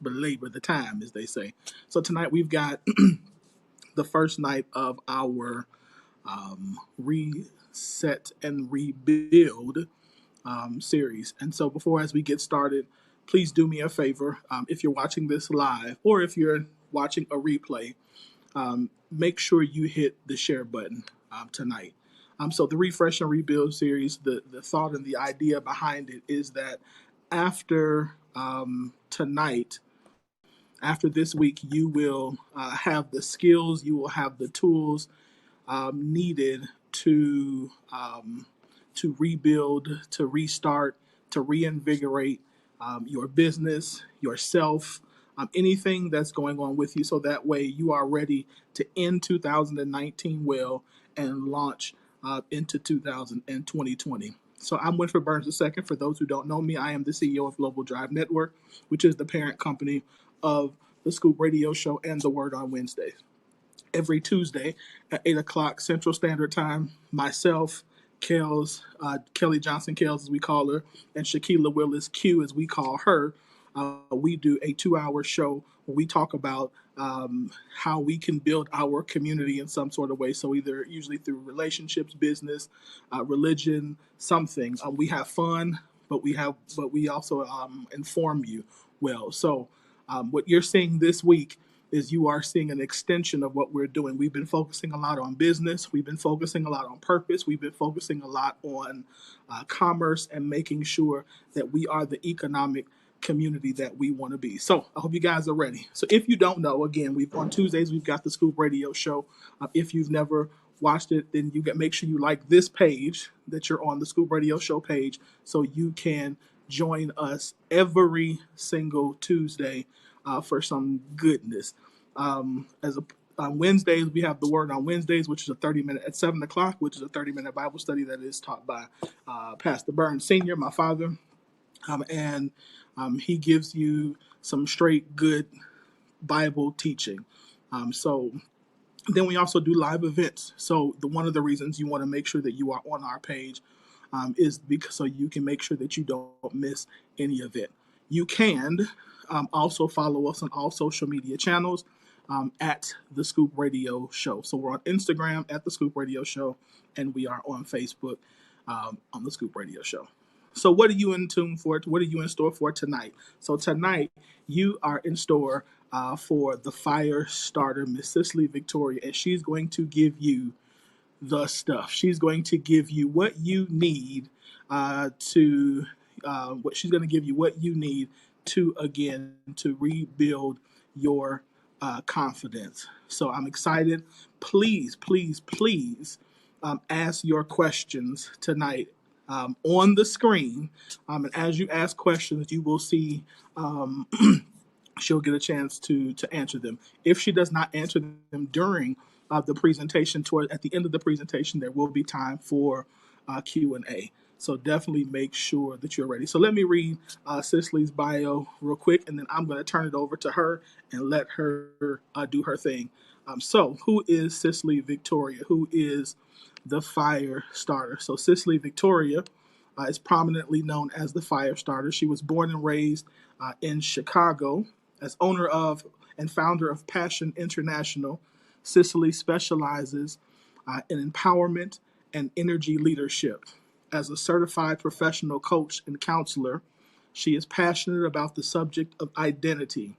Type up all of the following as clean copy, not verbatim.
belabor the time, as they say. So tonight we've got the first night of our reset and rebuild series. And so before as we get started, please do me a favor. If you're watching this live or if you're watching a replay, make sure you hit the share button tonight. So the refresh and rebuild series, the thought and the idea behind it is that after tonight, after this week, you will have the skills, you will have the tools needed to rebuild, to restart, to reinvigorate your business, yourself, anything that's going on with you. So that way you are ready to end 2019 well and launch into 2020. So I'm Winfred Burns II. For those who don't know me, I am the CEO of Global Drive Network, which is the parent company of the Scoop Radio Show and The Word on Wednesdays. Every Tuesday at 8 o'clock Central Standard Time, myself, Kelly Johnson Kels, as we call her, and Shaquila Willis Q, as we call her, we do a 2-hour show where we talk about how we can build our community in some sort of way. So either usually through relationships, business, religion, something. We have fun, but we also inform you well. So what you're seeing this week is you are seeing an extension of what we're doing. We've been focusing a lot on business. We've been focusing a lot on purpose. We've been focusing a lot on commerce and making sure that we are the economic community that we want to be. So I hope you guys are ready. So if you don't know, again, on Tuesdays, we've got the Scoop Radio Show. If you've never watched it, then make sure you like this page, that you're on the Scoop Radio Show page, so you can join us every single Tuesday for some goodness. On Wednesdays, we have the Word on Wednesdays, which is a 30-minute at 7 o'clock, which is a 30-minute Bible study that is taught by Pastor Burns Sr., my father. And he gives you some straight good Bible teaching. So then we also do live events. So one of the reasons you want to make sure that you are on our page is because so you can make sure that you don't miss any event. You can also follow us on all social media channels at The Scoop Radio Show. So we're on Instagram at The Scoop Radio Show, and we are on Facebook on The Scoop Radio Show. So what are you in tune for? What are you in store for tonight? So tonight you are in store for the fire starter, Miss Cicely Victoria, and she's going to give you the stuff. She's going to give you what you need to rebuild your confidence. So I'm excited. Please, please, please ask your questions tonight on the screen. And as you ask questions, you will see she'll get a chance to answer them. If she does not answer them during the presentation, at the end of the presentation, there will be time for Q&A. So definitely make sure that you're ready. So let me read Cicely's bio real quick, and then I'm going to turn it over to her and let her do her thing. So who is Cicely Victoria? Who is the fire starter? So Cicely Victoria is prominently known as the fire starter. She was born and raised in Chicago. As owner of and founder of Passion International, Cicely specializes in empowerment and energy leadership. As a certified professional coach and counselor, she is passionate about the subject of identity.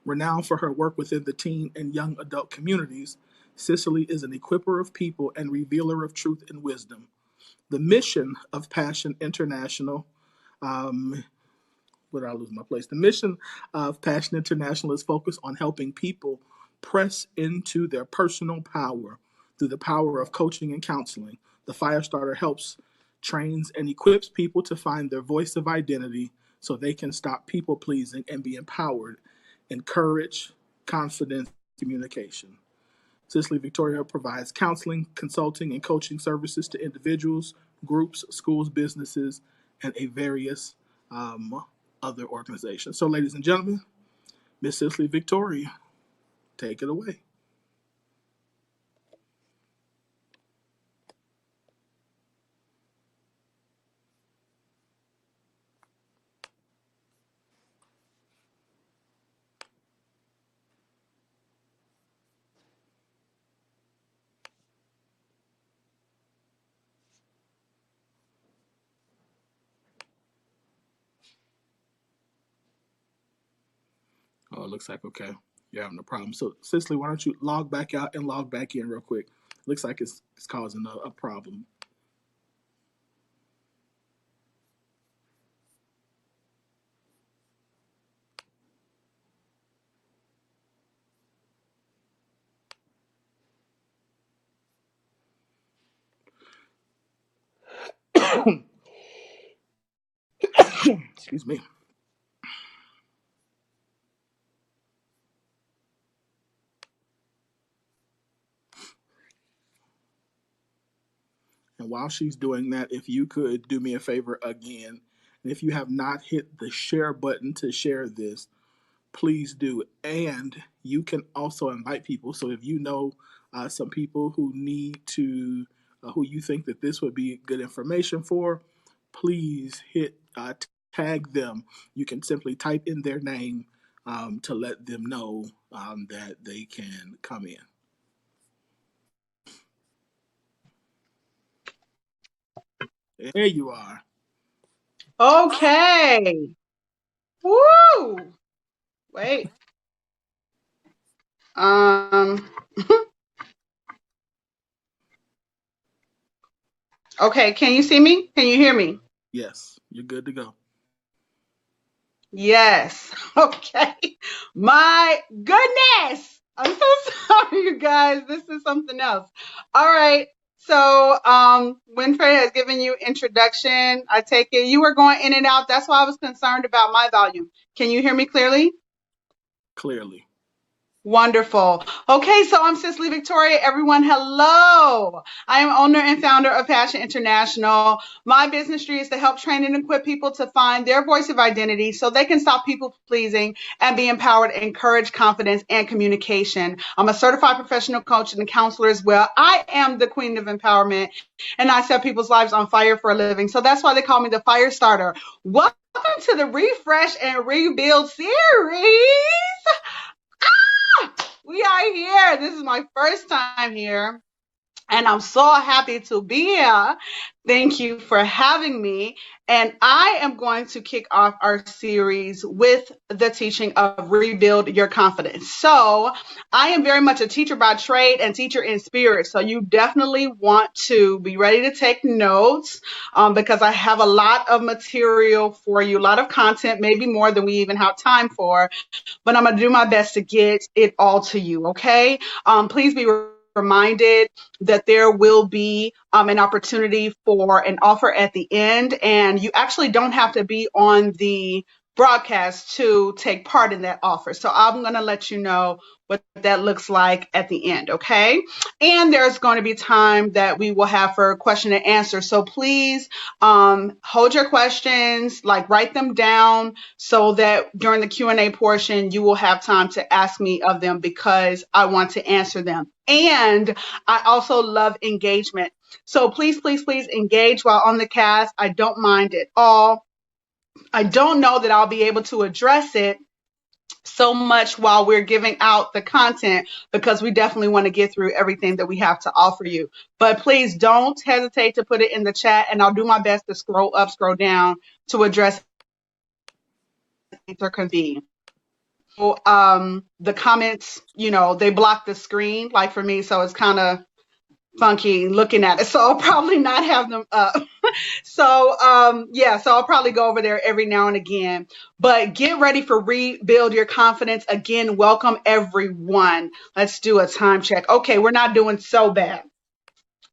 Renowned for her work within the teen and young adult communities, Cicely is an equiper of people and revealer of truth and wisdom. The mission of Passion International, where did I lose my place? The mission of Passion International is focused on helping people press into their personal power through the power of coaching and counseling. The Firestarter helps, trains, and equips people to find their voice of identity so they can stop people pleasing and be empowered in courage, confidence, communication. Cicely Victoria provides counseling, consulting, and coaching services to individuals, groups, schools, businesses, and a various other organizations. So, ladies and gentlemen, Miss Cicely Victoria, take it away. it looks like okay. You're having a problem. So, Cicely, why don't you log back out and log back in real quick? Looks like it's causing a problem. Excuse me. And while she's doing that, if you could do me a favor again, and if you have not hit the share button to share this, please do. And you can also invite people. So if you know some people who need to, who you think that this would be good information for, please hit tag them. You can simply type in their name to let them know that they can come in. There you are. Okay. Woo! Wait. Okay, can you see me? Can you hear me? Yes, you're good to go. Yes. Okay. My goodness. I'm so sorry, you guys. This is something else. All right. So, Winfrey has given you introduction. I take it you were going in and out. That's why I was concerned about my volume. Can you hear me clearly? Clearly. Wonderful. Okay, so I'm Cicely Victoria. Everyone, hello. I am owner and founder of Passion International. My business tree is to help train and equip people to find their voice of identity so they can stop people pleasing and be empowered, encourage confidence and communication. I'm a certified professional coach and a counselor as well. I am the queen of empowerment and I set people's lives on fire for a living. So that's why they call me the fire starter. Welcome to the Refresh and Rebuild series. We are here. This is my first time here, and I'm so happy to be here. Thank you for having me. And I am going to kick off our series with the teaching of Rebuild Your Confidence. So, I am very much a teacher by trade and teacher in spirit. So, you definitely want to be ready to take notes because I have a lot of material for you, a lot of content, maybe more than we even have time for. But I'm going to do my best to get it all to you, okay? Please be reminded that there will be an opportunity for an offer at the end, and you actually don't have to be on the broadcast to take part in that offer. So I'm going to let you know what that looks like at the end, okay? And there's going to be time that we will have for question and answer. So please hold your questions, like write them down so that during the Q&A portion, you will have time to ask me of them because I want to answer them. And I also love engagement. So please, please, please engage while on the cast. I don't mind at all. I don't know that I'll be able to address it so much while we're giving out the content because we definitely want to get through everything that we have to offer you. But please don't hesitate to put it in the chat, and I'll do my best to scroll up, scroll down to address or convene. So, the comments, they block the screen, like for me, so it's kind of funky looking at it. So I'll probably not have them up. So so I'll probably go over there every now and again. But get ready for Rebuild Your Confidence. Again, welcome everyone. Let's do a time check. Okay, we're not doing so bad.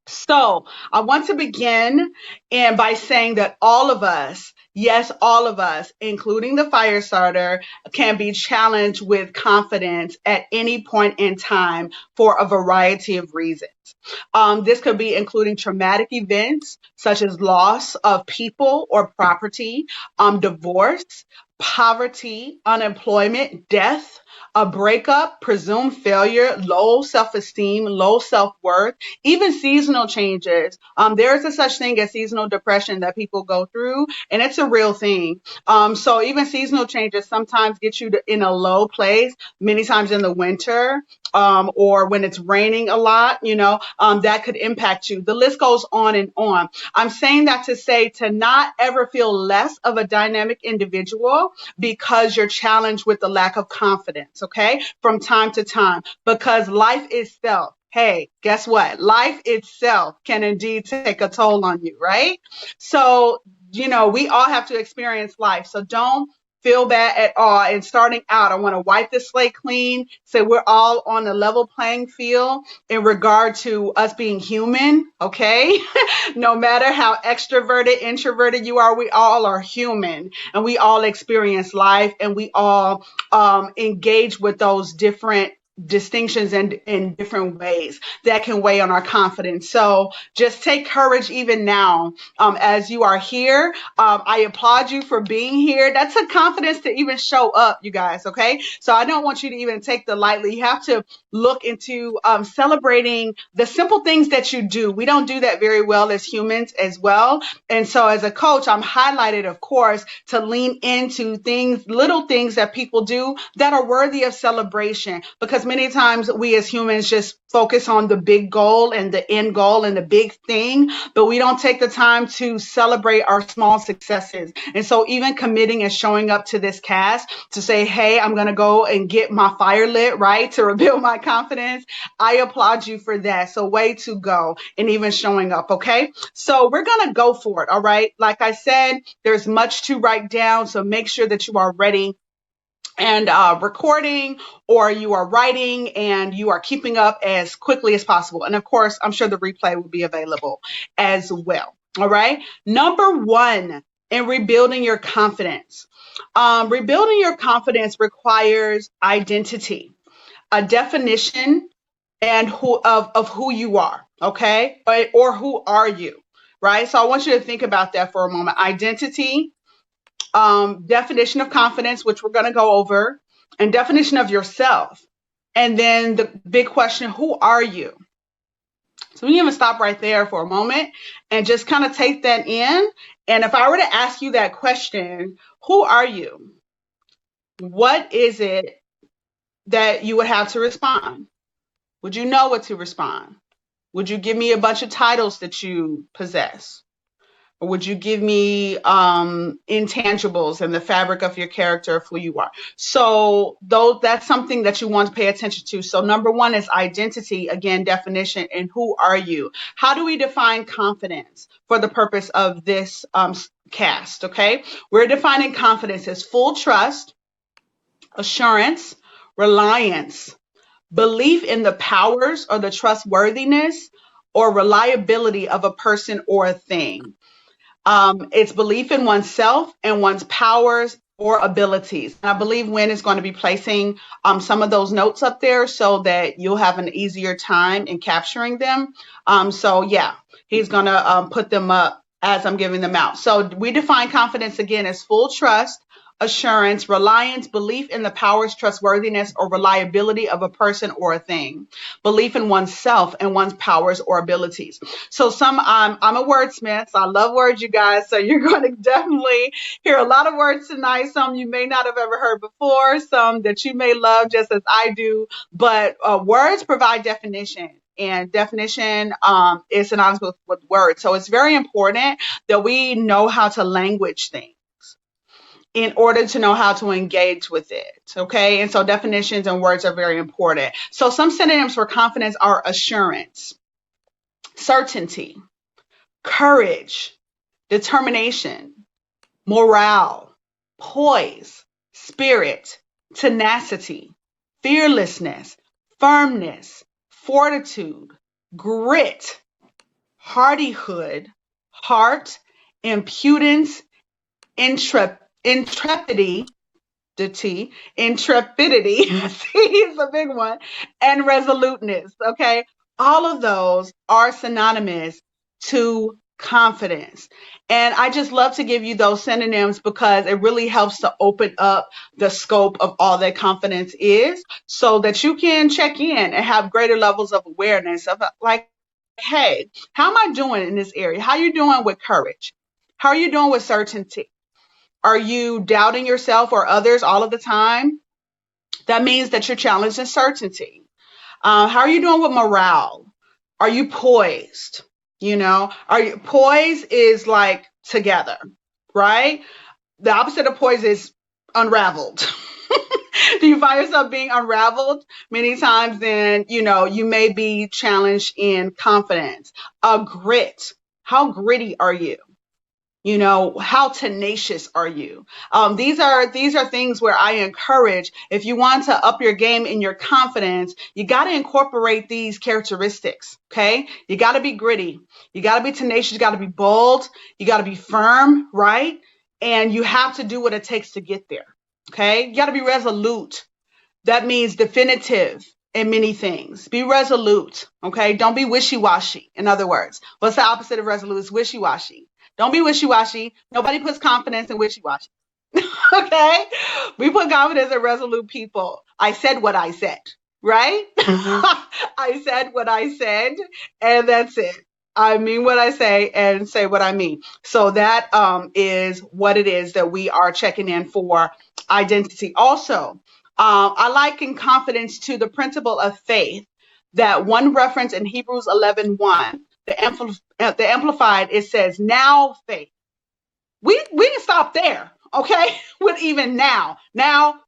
So I want to begin by saying that all of us, yes, all of us, including the fire starter, can be challenged with confidence at any point in time for a variety of reasons. This could be including traumatic events such as loss of people or property, divorce, poverty, unemployment, death, a breakup, presumed failure, low self-esteem, low self-worth, even seasonal changes. There is a such thing as seasonal depression that people go through, and it's a real thing. So even seasonal changes sometimes get you in a low place, many times in the winter, or when it's raining a lot, that could impact you. The list goes on and on. I'm saying that to say to not ever feel less of a dynamic individual because you're challenged with the lack of confidence, okay, from time to time, because life itself, hey, guess what? Life itself can indeed take a toll on you, right? So, we all have to experience life. So don't feel bad at all. And starting out, I want to wipe the slate clean, say we're all on a level playing field in regard to us being human, okay? No matter how extroverted, introverted you are, we all are human and we all experience life and we all engage with those different distinctions and in different ways that can weigh on our confidence. So just take courage even now as you are here. I applaud you for being here. That's a confidence to even show up, you guys. Okay. So I don't want you to even take the lightly. You have to look into celebrating the simple things that you do. We don't do that very well as humans as well. And so as a coach, I'm highlighted, of course, to lean into things, little things that people do that are worthy of celebration. Because many times we as humans just focus on the big goal and the end goal and the big thing, but we don't take the time to celebrate our small successes. And so even committing and showing up to this cast to say, hey, I'm going to go and get my fire lit, right, to rebuild my confidence. I applaud you for that. So way to go and even showing up. Okay. So we're going to go for it. All right. Like I said, there's much to write down. So make sure that you are ready and recording, or you are writing and you are keeping up as quickly as possible. And of course, I'm sure the replay will be available as well. All right. Number one, in rebuilding your confidence. Rebuilding your confidence requires identity, a definition and of who you are. Okay. Or who are you? Right. So I want you to think about that for a moment. Identity, definition of confidence, which we're going to go over, and definition of yourself. And then the big question, who are you? So we even stop right there for a moment and just kind of take that in. And if I were to ask you that question, who are you? What is it that you would have to respond? Would you know what to respond? Would you give me a bunch of titles that you possess? Or would you give me intangibles and the fabric of your character of who you are? So that's something that you want to pay attention to. So number one is identity, again, definition, and who are you? How do we define confidence for the purpose of this cast? Okay, we're defining confidence as full trust, assurance, reliance, belief in the powers or the trustworthiness or reliability of a person or a thing. It's belief in oneself and one's powers or abilities. And I believe Wynn is going to be placing some of those notes up there so that you'll have an easier time in capturing them. So yeah, he's going to put them up as I'm giving them out. So we define confidence again as full trust, assurance, reliance, belief in the powers, trustworthiness, or reliability of a person or a thing, belief in oneself and one's powers or abilities. So I'm a wordsmith. So I love words, you guys. So you're going to definitely hear a lot of words tonight. Some you may not have ever heard before, some that you may love just as I do. But words provide definition. And definition is synonymous with words. So it's very important that we know how to language things in order to know how to engage with it. Okay. And so definitions and words are very important. So some synonyms for confidence are assurance, certainty, courage, determination, morale, poise, spirit, tenacity, fearlessness, firmness, fortitude, grit, hardihood, heart, impudence, intrepidity, intrepidity, see, it's a big one, and resoluteness. Okay. All of those are synonymous to confidence. And I just love to give you those synonyms because it really helps to open up the scope of all that confidence is so that you can check in and have greater levels of awareness of like, hey, how am I doing in this area? How are you doing with courage? How are you doing with certainty? Are you doubting yourself or others all of the time? That means that you're challenged in certainty. How are you doing with morale? Are you poised? Are you poised is like together, right? The opposite of poised is unraveled. Do you find yourself being unraveled many times? Then, you may be challenged in confidence. Grit. How gritty are you? How tenacious are you? These are things where I encourage, if you want to up your game in your confidence, you got to incorporate these characteristics. Okay, you got to be gritty, you got to be tenacious, you got to be bold, you got to be firm, right? And you have to do what it takes to get there. Okay, you got to be resolute. That means definitive in many things. Be resolute. Okay. Don't be wishy washy. In other words, what's the opposite of resolute? Is wishy washy. Don't be wishy washy. Nobody puts confidence in wishy washy. Okay. We put confidence in resolute people. I said what I said, right? I said what I said, and that's it. I mean what I say and say what I mean. So that is what it is that we are checking in for identity. Also, I liken confidence to the principle of faith. That one reference in Hebrews 11:1, the Amplified, it says, now faith. We didn't stop there, okay? With even now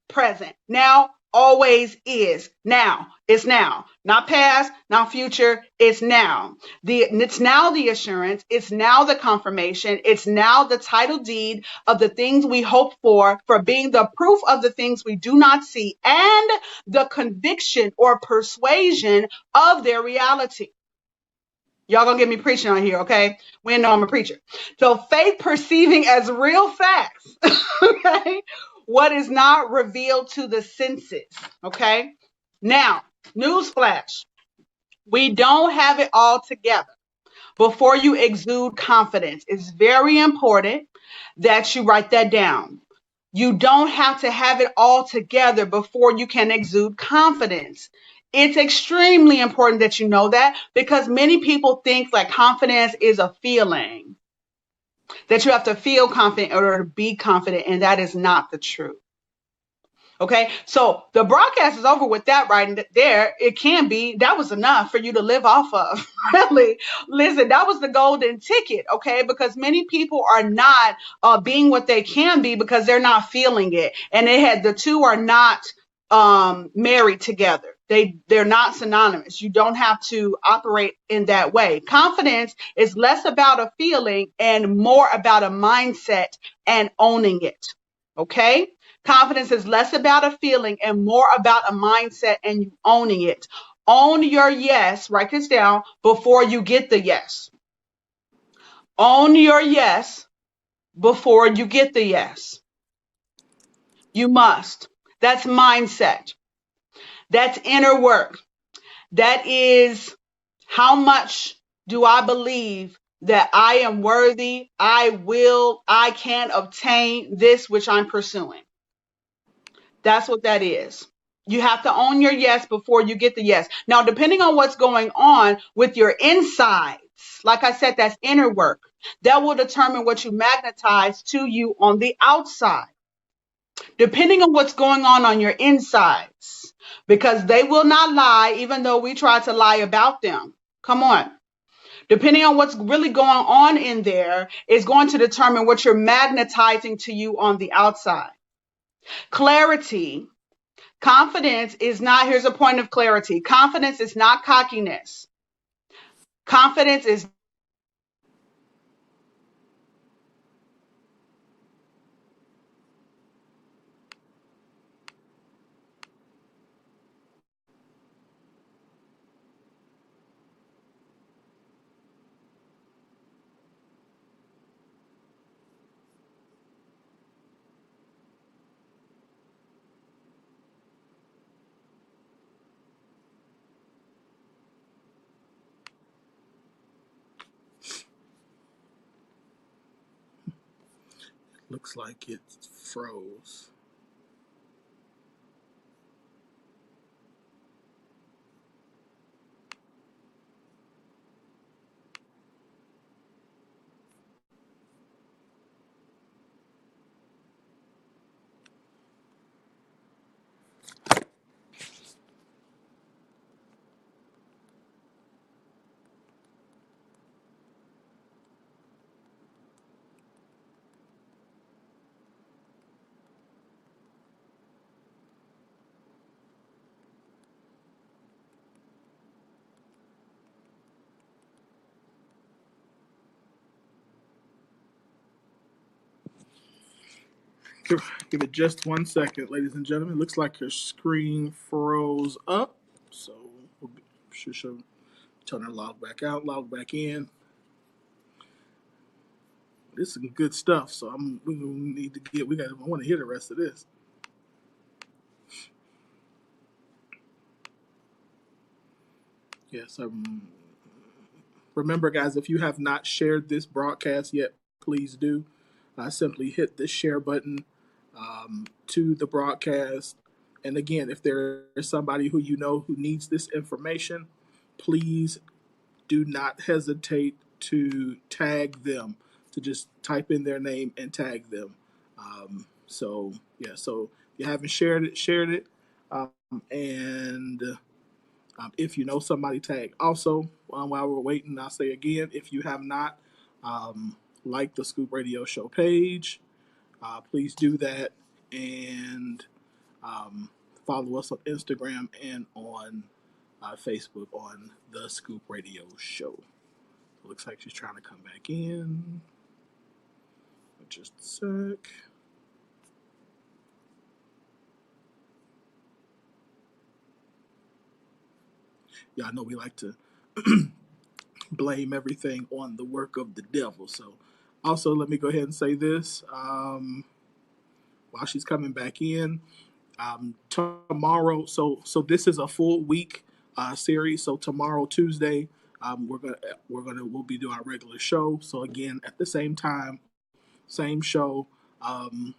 present, now always is, now it's now, not past, not future, it's now. It's now the assurance, it's now the confirmation, it's now the title deed of the things we hope for being the proof of the things we do not see, and the conviction or persuasion of their reality. Y'all gonna get me preaching on here, okay? We know I'm a preacher. So faith perceiving as real facts, okay? What is not revealed to the senses, okay? Now, newsflash. We don't have it all together before you exude confidence. It's very important that you write that down. You don't have to have it all together before you can exude confidence. It's extremely important that you know that, because many people think like confidence is a feeling, that you have to feel confident in order to be confident, and that is not the truth. Okay, so the broadcast is over with that right there. It can be, that was enough for you to live off of. Really, listen, that was the golden ticket. Okay, because many people are not being what they can be because they're not feeling it, and the two are not married together. They're not synonymous. You don't have to operate in that way. Confidence is less about a feeling and more about a mindset and owning it. Okay. Confidence is less about a feeling and more about a mindset and you owning it. Own your yes. Write this down before you get the yes. Own your yes before you get the yes. You must. That's mindset. That's inner work. That is, how much do I believe that I am worthy? I can obtain this which I'm pursuing. That's what that is. You have to own your yes before you get the yes. Now, depending on what's going on with your insides, like I said, that's inner work. That will determine what you magnetize to you on the outside, depending on what's going on your insides, because they will not lie, even though we try to lie about them. Come on. Depending on what's really going on in there is going to determine what you're magnetizing to you on the outside. Clarity. Confidence is not, here's a point of clarity. Confidence is not cockiness. Confidence is Looks like it froze. Give it just 1 second, ladies and gentlemen. Looks like your screen froze up. So should turn and log back out, log back in. This is some good stuff. So we need to get. I want to hear the rest of this. Yes. Remember, guys, if you have not shared this broadcast yet, please do. Simply hit the share button to the broadcast. And again, if there is somebody who you know who needs this information, please do not hesitate to tag them, to just type in their name and tag them. So if you haven't shared it, shared it. And if you know somebody, tag. Also, while we're waiting, I'll say again, if you have not liked the Scoop Radio Show page, please do that. And follow us on Instagram and on Facebook on the Scoop Radio Show. Looks like she's trying to come back in. Just a sec. Yeah, I know we like to blame everything on the work of the devil. So, also, let me go ahead and say this while she's coming back in. Tomorrow, so this is a full week series. So tomorrow, Tuesday, we'll be doing our regular show. So again, at the same time, same show, um,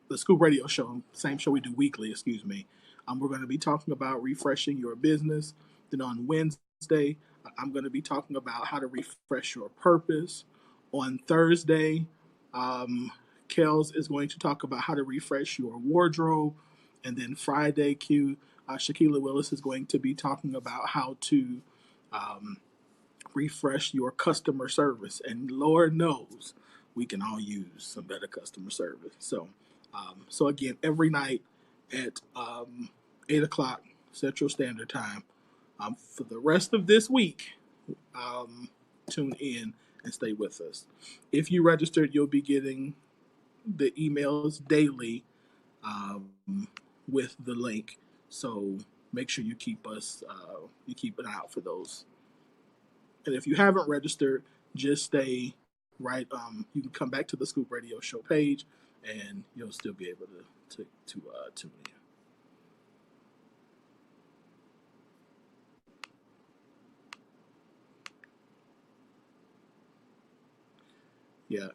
the Scoop Radio Show, same show we do weekly. Excuse me. We're going to be talking about refreshing your business. Then on Wednesday, I'm going to be talking about how to refresh your purpose. On Thursday, Kels is going to talk about how to refresh your wardrobe. And then Friday, Shaquila Willis is going to be talking about how to um, refresh your customer service. And Lord knows we can all use some better customer service. So again, every night at 8 o'clock Central Standard Time. For the rest of this week, tune in and stay with us. If you registered, you'll be getting the emails daily with the link. So make sure you keep an eye out for those. And if you haven't registered, just stay right. You can come back to the Scoop Radio Show page, and you'll still be able to tune in. Yeah,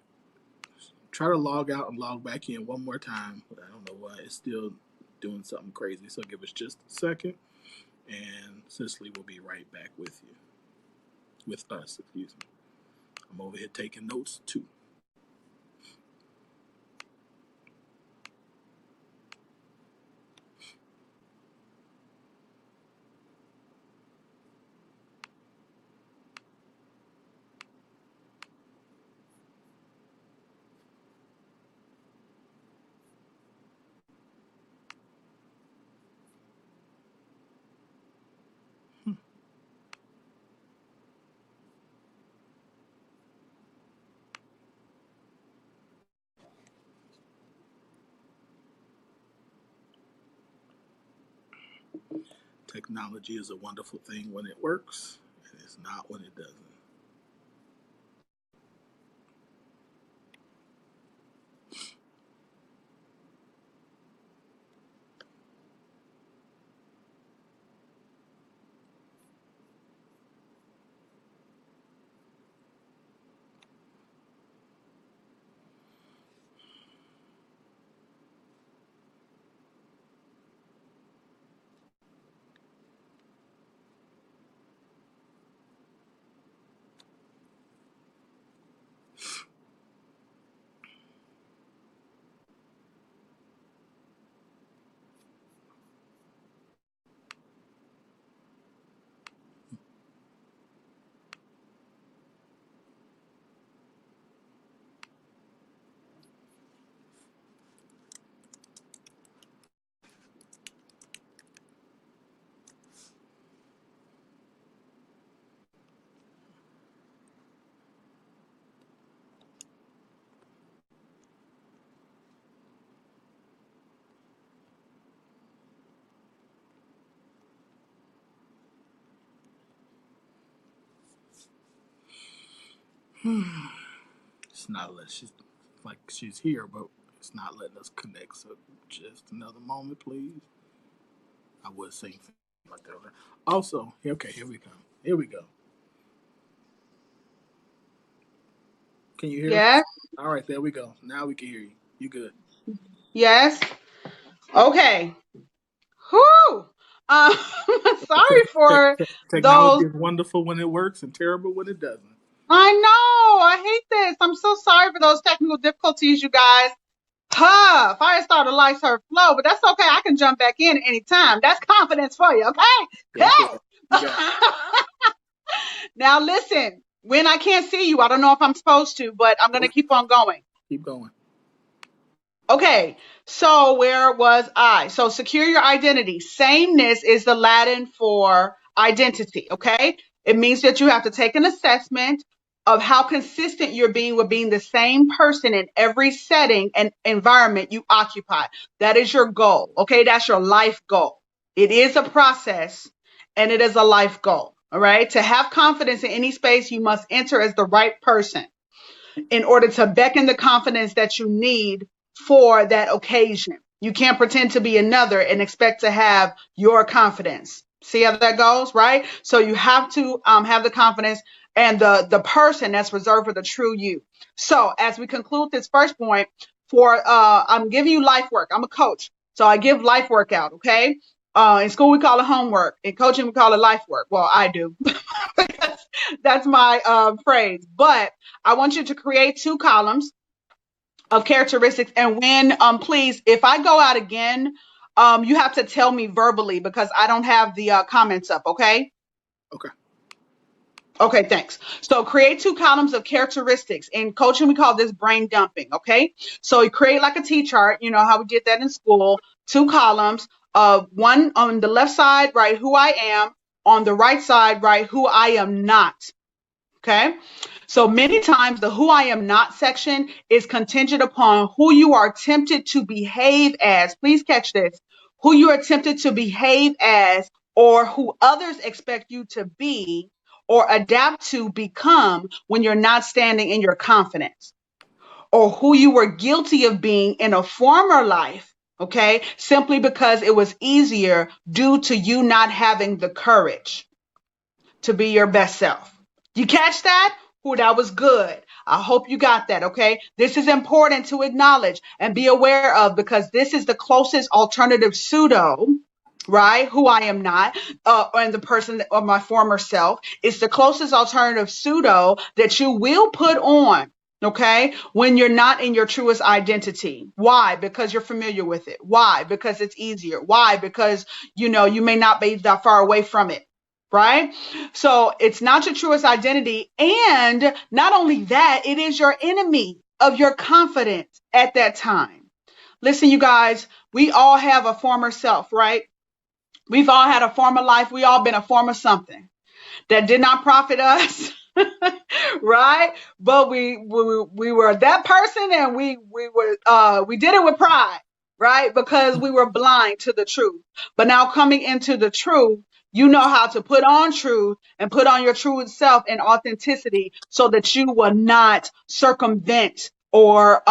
try to log out and log back in one more time. I don't know why it's still doing something crazy. So give us just a second, and Cicely will be right back with you, with us. Excuse me. I'm over here taking notes too. Technology is a wonderful thing when it works, and it's not when it doesn't. It's not let she's like she's here, but it's not letting us connect. So just another moment, please. I would say something like that. Also, okay, here we go. Here we go. Can you hear us? Yes. All right, there we go. Now we can hear you. You good? Yes. Okay. Whew. Um, sorry for Technology those. is wonderful when it works and terrible when it doesn't. I know. I hate this. I'm so sorry for those technical difficulties, you guys. Huh. Firestarter likes her flow, but that's okay. I can jump back in anytime. That's confidence for you, okay? That's right. You got it. Hey. Now listen. When I can't see you, I don't know if I'm supposed to, but I'm gonna Nope. keep on going. Keep going. Okay, so where was I? So secure your identity. Sameness is the Latin for identity, okay? It means that you have to take an assessment of how consistent you're being with being the same person in every setting and environment you occupy. That is your goal, okay? That's your life goal. It is a process and it is a life goal, all right? To have confidence in any space, you must enter as the right person in order to beckon the confidence that you need for that occasion. You can't pretend to be another and expect to have your confidence. See how that goes, right? So you have to have the confidence and the person that's reserved for the true you. So as we conclude this first point, for I'm giving you life work. I'm a coach, so I give life work out. Okay. In school we call it homework. In coaching we call it life work. Well, I do. That's my phrase. But I want you to create two columns of characteristics. And when, please, if I go out again, you have to tell me verbally because I don't have the comments up. Okay. Okay. Okay, thanks. So create two columns of characteristics. In coaching, we call this brain dumping. Okay. So you create like a T chart, you know how we did that in school, two columns, one on the left side, right, who I am, on the right side, right, who I am not. Okay. So many times the who I am not section is contingent upon who you are tempted to behave as. Please catch this. Who you are tempted to behave as, or who others expect you to be or adapt to become when you're not standing in your confidence, or who you were guilty of being in a former life. Okay. Simply because it was easier due to you not having the courage to be your best self. You catch that? Ooh, that was good. I hope you got that. Okay. This is important to acknowledge and be aware of because this is the closest alternative pseudo, right? Who I am not, and the person of my former self. It's the closest alternative pseudo that you will put on. Okay. When you're not in your truest identity. Why? Because you're familiar with it. Why? Because it's easier. Why? Because, you may not be that far away from it. Right? So it's not your truest identity. And not only that, it is your enemy of your confidence at that time. Listen, you guys, we all have a former self, right? We've all had a former life. We all been a former something that did not profit us. Right? But we were that person and we did it with pride, right? Because we were blind to the truth. But now coming into the truth, you know how to put on truth and put on your true self and authenticity so that you will not circumvent or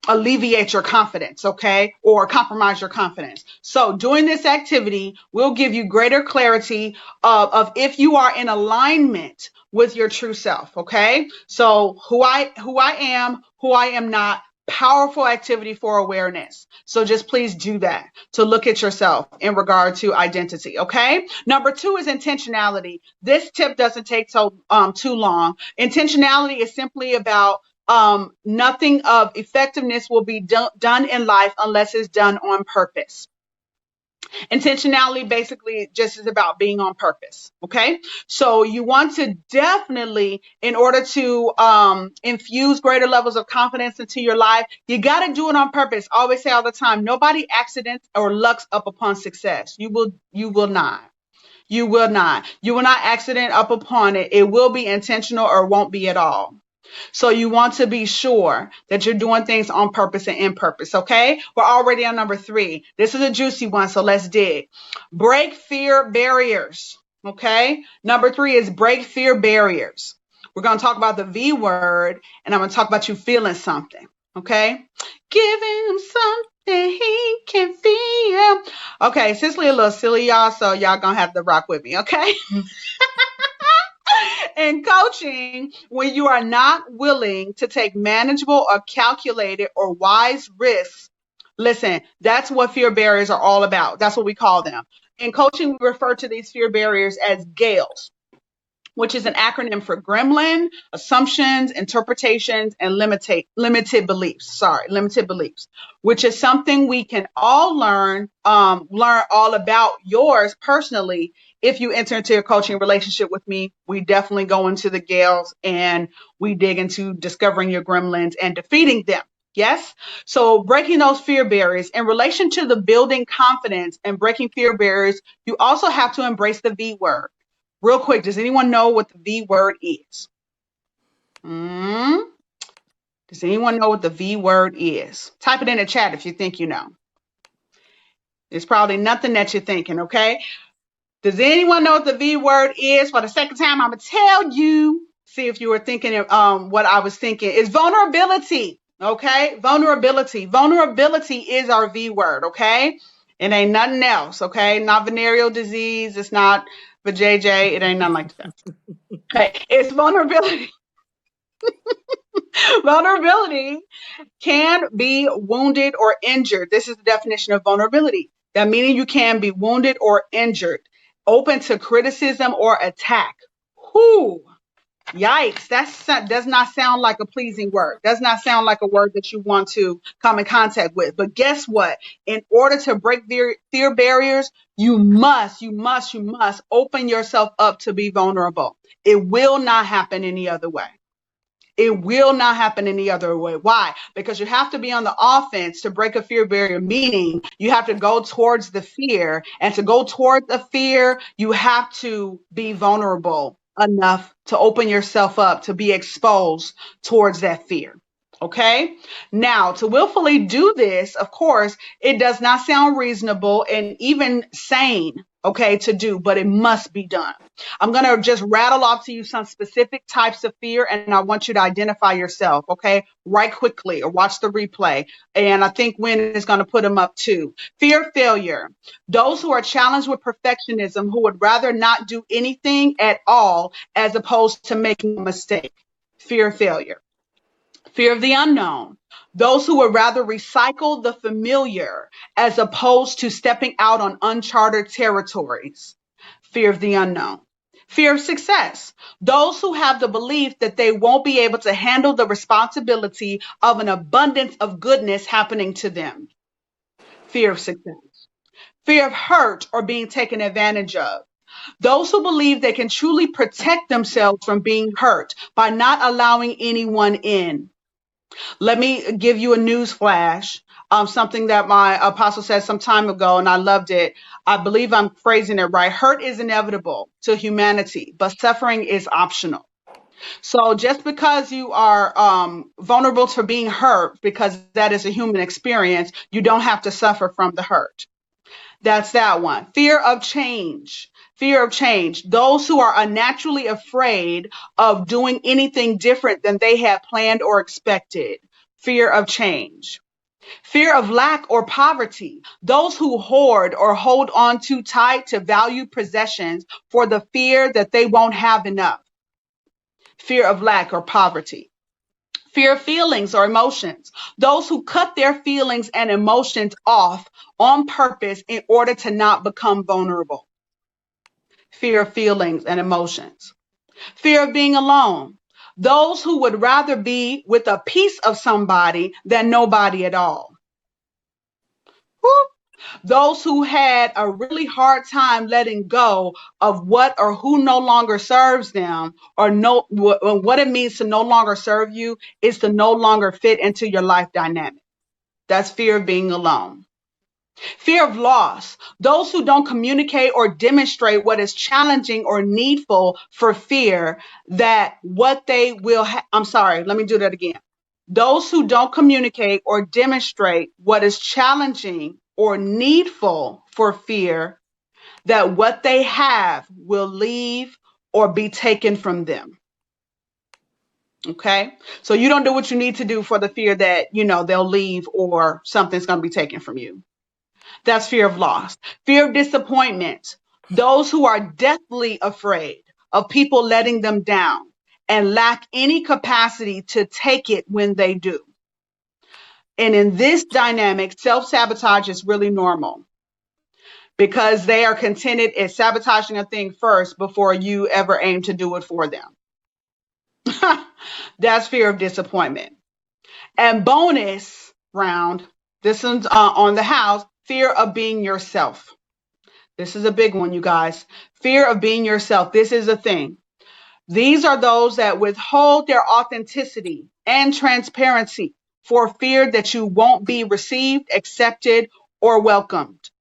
alleviate your confidence, okay? Or compromise your confidence. So doing this activity will give you greater clarity of if you are in alignment with your true self, okay? So who I am not, powerful activity for awareness. So just please do that to look at yourself in regard to identity, okay? Number 2 is intentionality. This tip doesn't take too long. Intentionality is simply about nothing of effectiveness will be done in life unless it's done on purpose. Intentionality basically just is about being on purpose. Okay. So you want to definitely, in order to infuse greater levels of confidence into your life, you got to do it on purpose. I always say all the time, nobody accidents or lucks up upon success. You will not. You will not. You will not accident up upon it. It will be intentional or won't be at all. So you want to be sure that you're doing things on purpose and in purpose. Okay. We're already on number 3. This is a juicy one. So let's dig. Break fear barriers. Okay. Number 3 is break fear barriers. We're going to talk about the V word, and I'm going to talk about you feeling something. Okay? Give him something he can feel. Okay, Cicely a little silly, y'all, so y'all going to have to rock with me, okay? In coaching, when you are not willing to take manageable or calculated or wise risks, listen, that's what fear barriers are all about. That's what we call them. In coaching, we refer to these fear barriers as GALES, which is an acronym for gremlin, assumptions, interpretations, and limited beliefs. Limited beliefs, which is something we can all learn all about yours personally. If you enter into a coaching relationship with me, we definitely go into the gales and we dig into discovering your gremlins and defeating them. Yes. So breaking those fear barriers in relation to the building confidence and breaking fear barriers, you also have to embrace the V word. Real quick, does anyone know what the V word is? Mm? Does anyone know what the V word is? Type it in the chat if you think you know. It's probably nothing that you're thinking, okay? Does anyone know what the V word is? For the second time, I'm going to tell you. See if you were thinking of what I was thinking. It's vulnerability, okay? Vulnerability. Vulnerability is our V word, okay? It ain't nothing else, okay? Not venereal disease. It's not vajayjay. It ain't nothing like that. Okay, it's vulnerability. Vulnerability can be wounded or injured. This is the definition of vulnerability. That meaning you can be wounded or injured, open to criticism or attack. Whoo, yikes. That does not sound like a pleasing word. Does not sound like a word that you want to come in contact with. But guess what? In order to break fear barriers, you must open yourself up to be vulnerable. It will not happen any other way. It will not happen any other way. Why? Because you have to be on the offense to break a fear barrier, meaning you have to go towards the fear. And to go towards the fear, you have to be vulnerable enough to open yourself up, to be exposed towards that fear. Okay. Now, to willfully do this, of course, it does not sound reasonable and even sane, okay, to do, but it must be done. I'm going to just rattle off to you some specific types of fear, and I want you to identify yourself, okay? Right quickly, or watch the replay. And I think Wynn is going to put them up too. Fear of failure. Those who are challenged with perfectionism, who would rather not do anything at all as opposed to making a mistake. Fear of failure. Fear of the unknown. Those who would rather recycle the familiar as opposed to stepping out on uncharted territories. Fear of the unknown. Fear of success. Those who have the belief that they won't be able to handle the responsibility of an abundance of goodness happening to them. Fear of success. Fear of hurt or being taken advantage of. Those who believe they can truly protect themselves from being hurt by not allowing anyone in. Let me give you a news flash. Something that my apostle said some time ago, and I loved it. I believe I'm phrasing it right. Hurt is inevitable to humanity, but suffering is optional. So just because you are vulnerable to being hurt, because that is a human experience, you don't have to suffer from the hurt. That's that one. Fear of change. Fear of change. Those who are unnaturally afraid of doing anything different than they had planned or expected. Fear of change. Fear of lack or poverty. Those who hoard or hold on too tight to valued possessions for the fear that they won't have enough. Fear of lack or poverty. Fear of feelings or emotions. Those who cut their feelings and emotions off on purpose in order to not become vulnerable. Fear of feelings and emotions. Fear of being alone. Those who would rather be with a piece of somebody than nobody at all. Whoop. Those who had a really hard time letting go of what or who no longer serves them, or what it means to no longer serve you is to no longer fit into your life dynamic. That's fear of being alone. Fear of loss. Those who don't communicate or demonstrate what is challenging or needful for fear that what they will I'm sorry, let me do that again. Those who don't communicate or demonstrate what is challenging or needful for fear that what they have will leave or be taken from them. Okay. So you don't do what you need to do for the fear that, they'll leave or something's going to be taken from you. That's fear of loss. Fear of disappointment. Those who are deathly afraid of people letting them down and lack any capacity to take it when they do. And in this dynamic, self sabotage is really normal because they are contented at sabotaging a thing first before you ever aim to do it for them. That's fear of disappointment. And bonus round, this one's on the house, fear of being yourself. This is a big one, you guys. Fear of being yourself. This is a thing. These are those that withhold their authenticity and transparency for fear that you won't be received, accepted, or welcomed.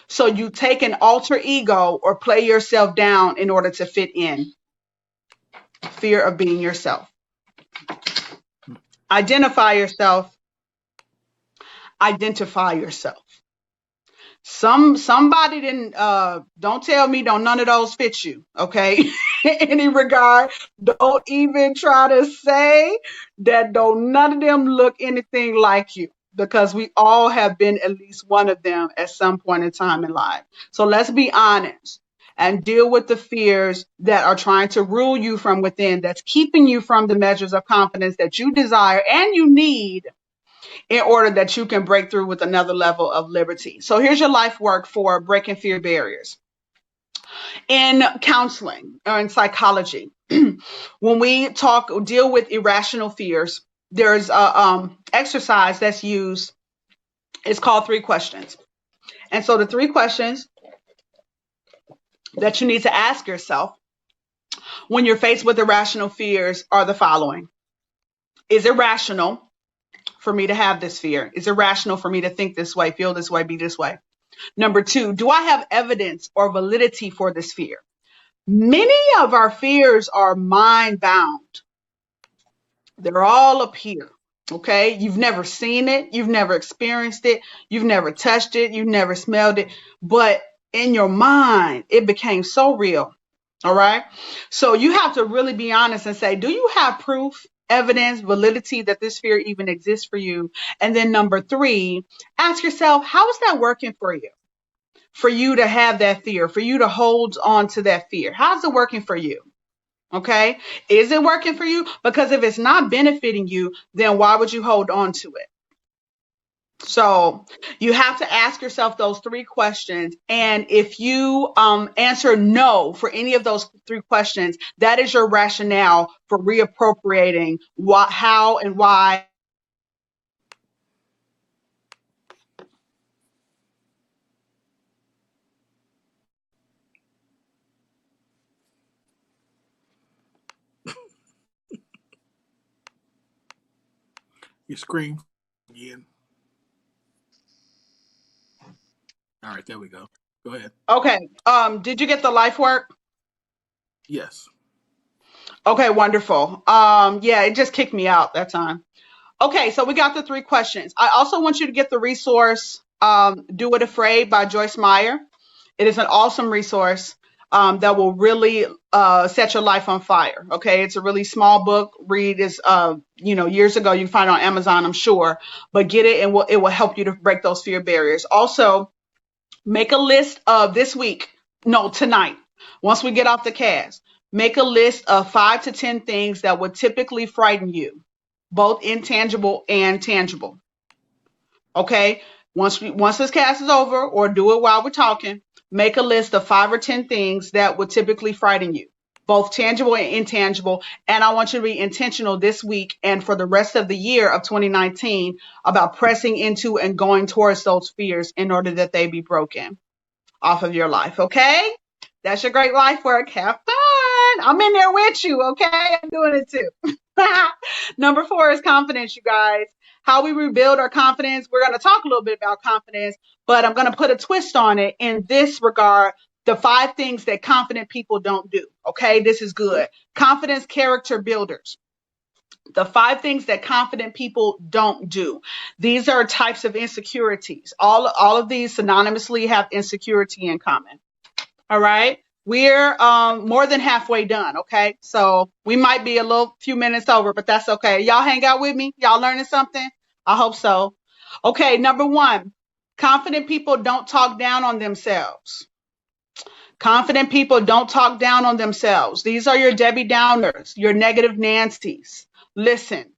So you take an alter ego or play yourself down in order to fit in. Fear of being yourself. Identify yourself. Identify yourself. Somebody didn't don't tell me don't none of those fit you, okay? In any regard, don't even try to say that don't none of them look anything like you, because we all have been at least one of them at some point in time in life. So let's be honest and deal with the fears that are trying to rule you from within, that's keeping you from the measures of confidence that you desire and you need in order that you can break through with another level of liberty. So here's your life work for breaking fear barriers. In counseling or in psychology, when we deal with irrational fears, there's a exercise that's used. It's called 3 questions. And so the 3 questions that you need to ask yourself when you're faced with irrational fears are the following. Is it rational for me to have this fear? Is it rational for me to think this way, feel this way, be this way? Number 2, do I have evidence or validity for this fear? Many of our fears are mind bound. They're all up here. Okay. You've never seen it. You've never experienced it. You've never touched it. You've never smelled it. But in your mind, it became so real. All right. So you have to really be honest and say, do you have proof, evidence, validity that this fear even exists for you? And then number 3, ask yourself, how is that working for you? For you to have that fear, for you to hold on to that fear. How's it working for you? Okay. Is it working for you? Because if it's not benefiting you, then why would you hold on to it? So you have to ask yourself those 3 questions. And if you answer no for any of those 3 questions, that is your rationale for reappropriating what, how, and why. You scream again. All right, there we go. Go ahead. Okay. Did you get the life work? Yes. Okay, wonderful. Yeah, it just kicked me out that time. Okay, so we got the 3 questions. I also want you to get the resource, Do It Afraid by Joyce Meyer. It is an awesome resource that will really set your life on fire. Okay, it's a really small book. Read is, years ago. You can find it on Amazon, I'm sure. But get it, and it will help you to break those fear barriers. Also, make a list of this week. No, tonight. Once we get off the cast, make a list of 5 to 10 things that would typically frighten you, both intangible and tangible. Okay. Once this cast is over, or do it while we're talking, make a list of 5 or 10 things that would typically frighten you, both tangible and intangible. And I want you to be intentional this week and for the rest of the year of 2019 about pressing into and going towards those fears in order that they be broken off of your life. Okay. That's your great life work. Have fun. I'm in there with you. Okay. I'm doing it too. Number 4 is confidence, you guys. How we rebuild our confidence. We're going to talk a little bit about confidence, but I'm going to put a twist on it in this regard. The 5 things that confident people don't do. Okay. This is good. Confidence character builders. The 5 things that confident people don't do. These are types of insecurities. All of these synonymously have insecurity in common. All right. We're more than halfway done, okay? So we might be a little few minutes over, but that's okay. Y'all hang out with me? Y'all learning something? I hope so. Okay, number one, confident people don't talk down on themselves. Confident people don't talk down on themselves. These are your Debbie Downers, your negative Nancy's. Listen,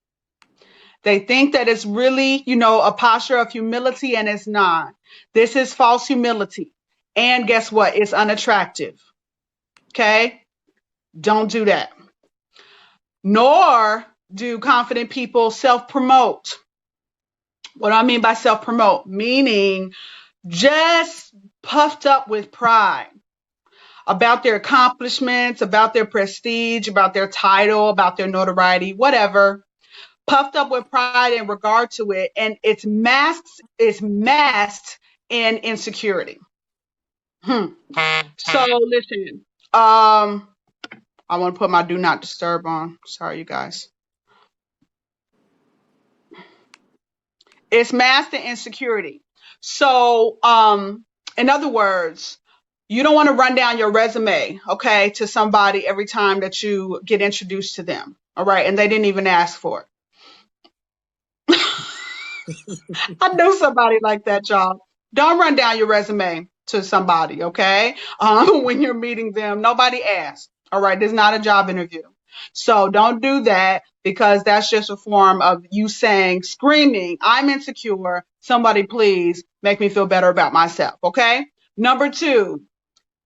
they think that it's really, a posture of humility, and it's not. This is false humility. And guess what? It's unattractive. Okay? Don't do that. Nor do confident people self promote. What do I mean by self promote? Meaning just puffed up with pride about their accomplishments, about their prestige, about their title, about their notoriety, whatever. Puffed up with pride in regard to it, and it's masked in insecurity. So listen, I want to put my do not disturb on. Sorry, you guys. It's masked in insecurity. So, in other words, you don't want to run down your resume, okay, to somebody every time that you get introduced to them. All right. And they didn't even ask for it. I know somebody like that, y'all. Don't run down your resume to somebody, okay? When you're meeting them, nobody asked. All right. This is not a job interview. So don't do that, because that's just a form of you saying, screaming, I'm insecure. Somebody please make me feel better about myself. Okay. Number two,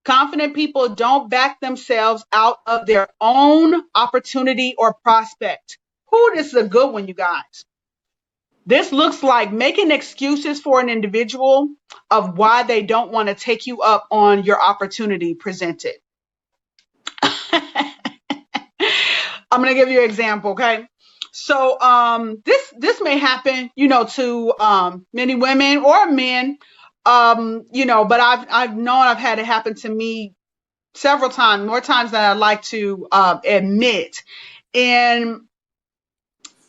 confident people don't back themselves out of their own opportunity or prospect. Who, this is a good one, you guys. This looks like making excuses for an individual of why they don't want to take you up on your opportunity presented. I'm going to give you an example, okay? So this may happen, to many women or men, but I've known I've had it happen to me several times, more times than I'd like to admit. And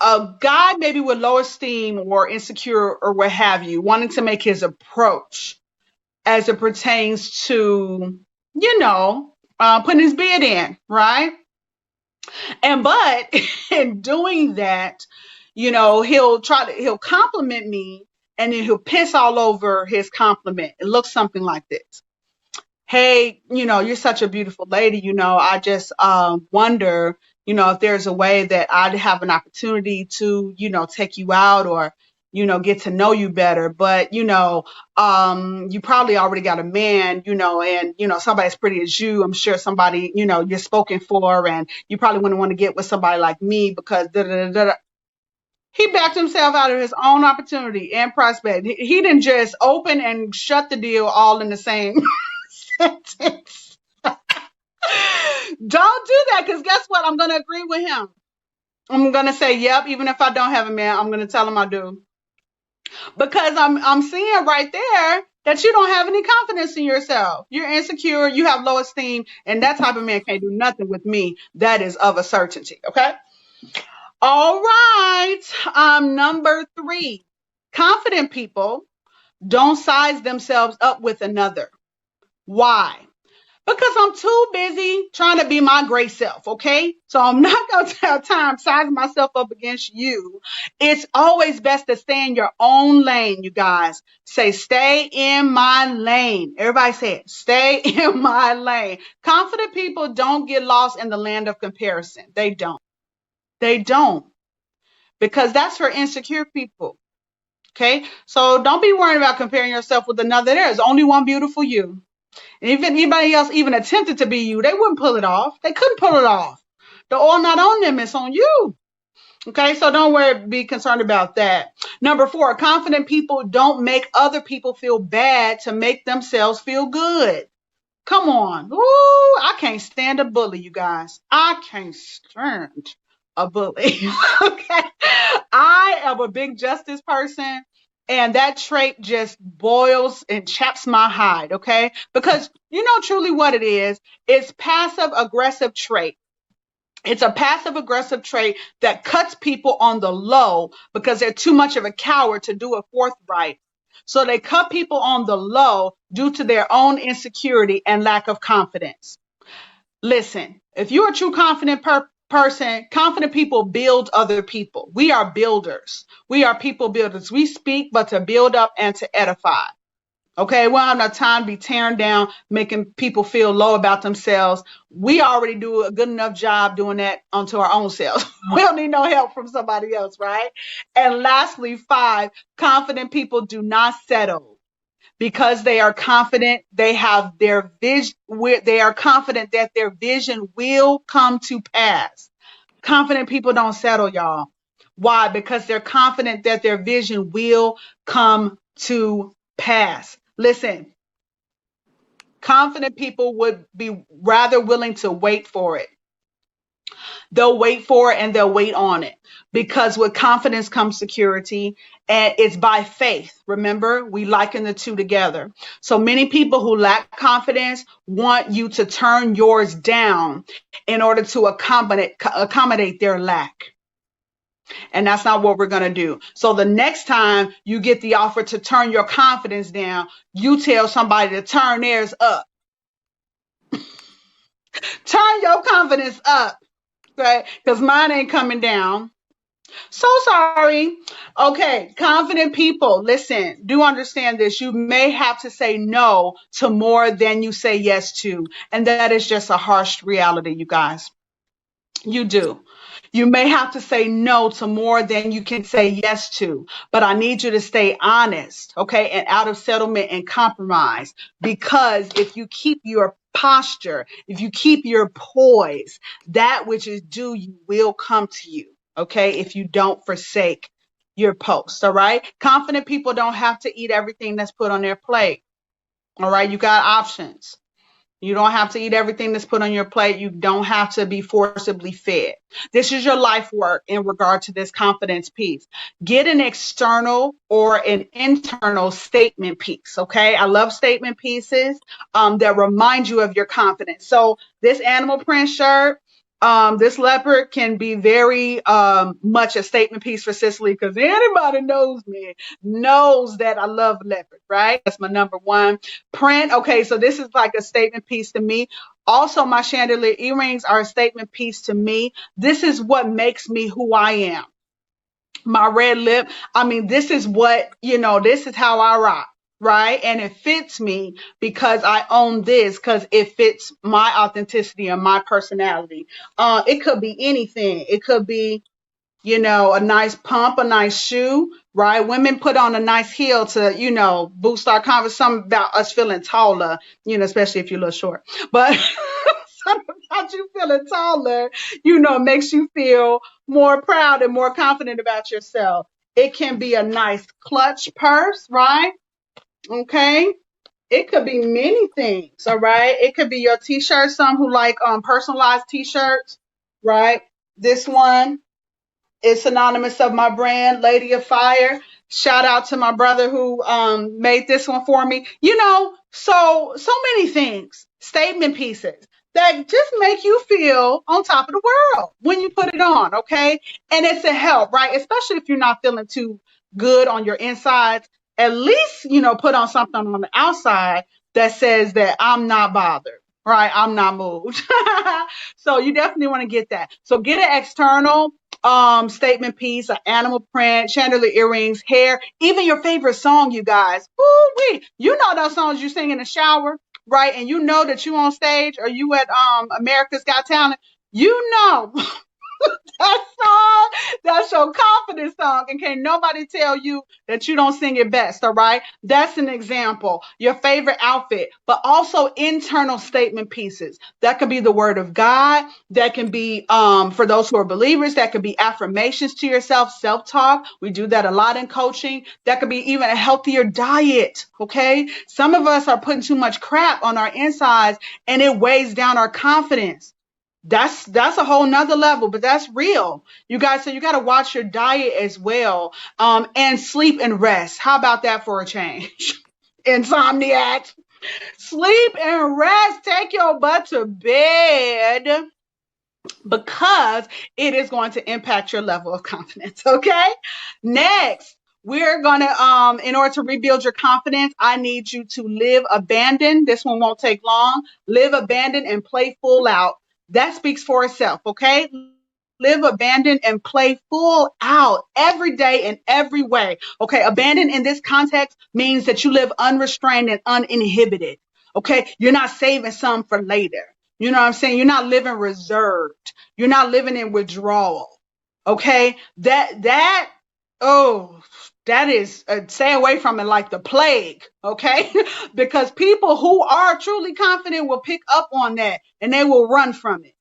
a guy maybe with low esteem or insecure or what have you, wanting to make his approach as it pertains to, putting his bid in, right? But in doing that, he'll compliment me, and then he'll piss all over his compliment. It looks something like this. Hey, you're such a beautiful lady. I just wonder, if there's a way that I'd have an opportunity to, take you out, or, get to know you better. But, you probably already got a man, and, somebody as pretty as you, I'm sure somebody, you're spoken for, and you probably wouldn't want to get with somebody like me because da da da da. He backed himself out of his own opportunity and prospect. He didn't just open and shut the deal all in the same sentence. Don't do that, because guess what? I'm going to agree with him. I'm going to say, yep, even if I don't have a man, I'm going to tell him I do. Because I'm seeing right there that you don't have any confidence in yourself. You're insecure, you have low esteem, and that type of man can't do nothing with me. That is of a certainty, okay? All right. Number three, confident people don't size themselves up with another. Why? Because I'm too busy trying to be my great self, okay? So I'm not going to have time sizing myself up against you. It's always best to stay in your own lane, you guys. Say, stay in my lane. Everybody say it. Stay in my lane. Confident people don't get lost in the land of comparison. They don't. They don't. Because that's for insecure people. Okay? So don't be worried about comparing yourself with another. There's only one beautiful you. And if anybody else even attempted to be you, they wouldn't pull it off. They couldn't pull it off. The oil not on them, it's on you. Okay, so don't worry, be concerned about that. Number four, confident people don't make other people feel bad to make themselves feel good. Come on. Ooh, I can't stand a bully, you guys. I can't stand a bully. Okay. I am a big justice person, and that trait just boils and chaps my hide, okay? Because you know truly what it is. It's passive aggressive trait. It's a passive aggressive trait that cuts people on the low because they're too much of a coward to do it forthright. So they cut people on the low due to their own insecurity and lack of confidence. Listen, if you're a true confident person, confident people build other people. We are builders. We are people builders. We speak, but to build up and to edify. Okay, we don't have no time to be tearing down, making people feel low about themselves. We already do a good enough job doing that onto our own selves. We don't need no help from somebody else, right? And lastly, 5, confident people do not settle because they are confident they have their vision. They are confident that their vision will come to pass. Confident people don't settle, y'all. Why? Because they're confident that their vision will come to pass. Listen, confident people would be rather willing to wait for it. They'll wait for it and they'll wait on it because with confidence comes security and it's by faith. Remember, we liken the two together. So many people who lack confidence want you to turn yours down in order to accommodate their lack. And that's not what we're going to do. So the next time you get the offer to turn your confidence down, you tell somebody to turn theirs up. Turn your confidence up, right? Because mine ain't coming down. So sorry. Okay, confident people, listen, do understand this. You may have to say no to more than you say yes to. And that is just a harsh reality, you guys. You do. You may have to say no to more than you can say yes to, but I need you to stay honest, okay, and out of settlement and compromise. Because if you keep your posture, if you keep your poise, that which is due you will come to you, okay, if you don't forsake your post, all right? Confident people don't have to eat everything that's put on their plate, all right? You got options. You don't have to eat everything that's put on your plate. You don't have to be forcibly fed. This is your life work in regard to this confidence piece. Get an external or an internal statement piece. Okay. I love statement pieces that remind you of your confidence. So this animal print shirt, this leopard can be very much a statement piece for Cicely because anybody knows me knows that I love leopard, right? That's my number one print. Okay, so this is like a statement piece to me. Also, my chandelier earrings are a statement piece to me. This is what makes me who I am. My red lip. I mean, this is what, this is how I rock. Right. And it fits me because I own this because it fits my authenticity and my personality. It could be anything. It could be, a nice pump, a nice shoe, right? Women put on a nice heel to, boost our confidence. Something about us feeling taller, especially if you're a little short. But something about you feeling taller, makes you feel more proud and more confident about yourself. It can be a nice clutch purse, right? Okay. It could be many things, all right? It could be your t-shirt, some who like personalized t-shirts, right? This one is synonymous of my brand, Lady of Fire. Shout out to my brother who made this one for me. So many things, statement pieces that just make you feel on top of the world when you put it on, okay? And it's a help, right? Especially if you're not feeling too good on your insides. At least, put on something on the outside that says that I'm not bothered, right? I'm not moved. So you definitely want to get that. So get an external statement piece, an animal print, chandelier earrings, hair, even your favorite song, you guys. Woo-wee. You know those songs you sing in the shower, right? And you know that you on stage or you at America's Got Talent. You know that song, that's your confidence song, and can't nobody tell you that you don't sing it best, all right? That's an example. Your favorite outfit, but also internal statement pieces. That could be the word of God. That can be, for those who are believers, that could be affirmations to yourself, self-talk. We do that a lot in coaching. That could be even a healthier diet, okay? Some of us are putting too much crap on our insides, and it weighs down our confidence. That's a whole nother level, but that's real, you guys. So you got to watch your diet as well, and sleep and rest. How about that for a change? Insomniac, sleep and rest. Take your butt to bed because it is going to impact your level of confidence. Okay. Next, we're gonna in order to rebuild your confidence, I need you to live abandoned. This one won't take long. Live abandoned and play full out. That speaks for itself, okay? Live abandoned and play full out every day in every way. Okay, abandoned in this context means that you live unrestrained and uninhibited. Okay, you're not saving some for later. You know what I'm saying? You're not living reserved. You're not living in withdrawal. Okay, that oh, that is stay away from it like the plague. Okay, because people who are truly confident will pick up on that and they will run from it.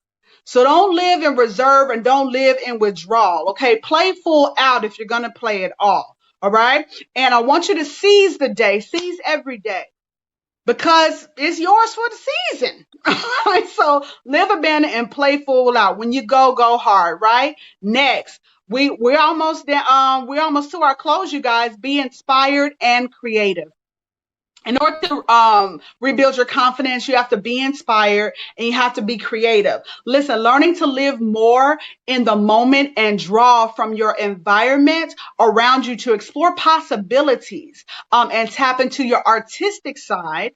So don't live in reserve and don't live in withdrawal. Okay, play full out if you're gonna play it all right, and I want you to seize the day, seize every day, because it's yours for the season. Right? So live abandoned and play full out. When you go, go hard, right? Next, we're almost there, we're almost to our close, you guys. Be inspired and creative. In order to rebuild your confidence, you have to be inspired and you have to be creative. Listen, learning to live more in the moment and draw from your environment around you to explore possibilities and tap into your artistic side,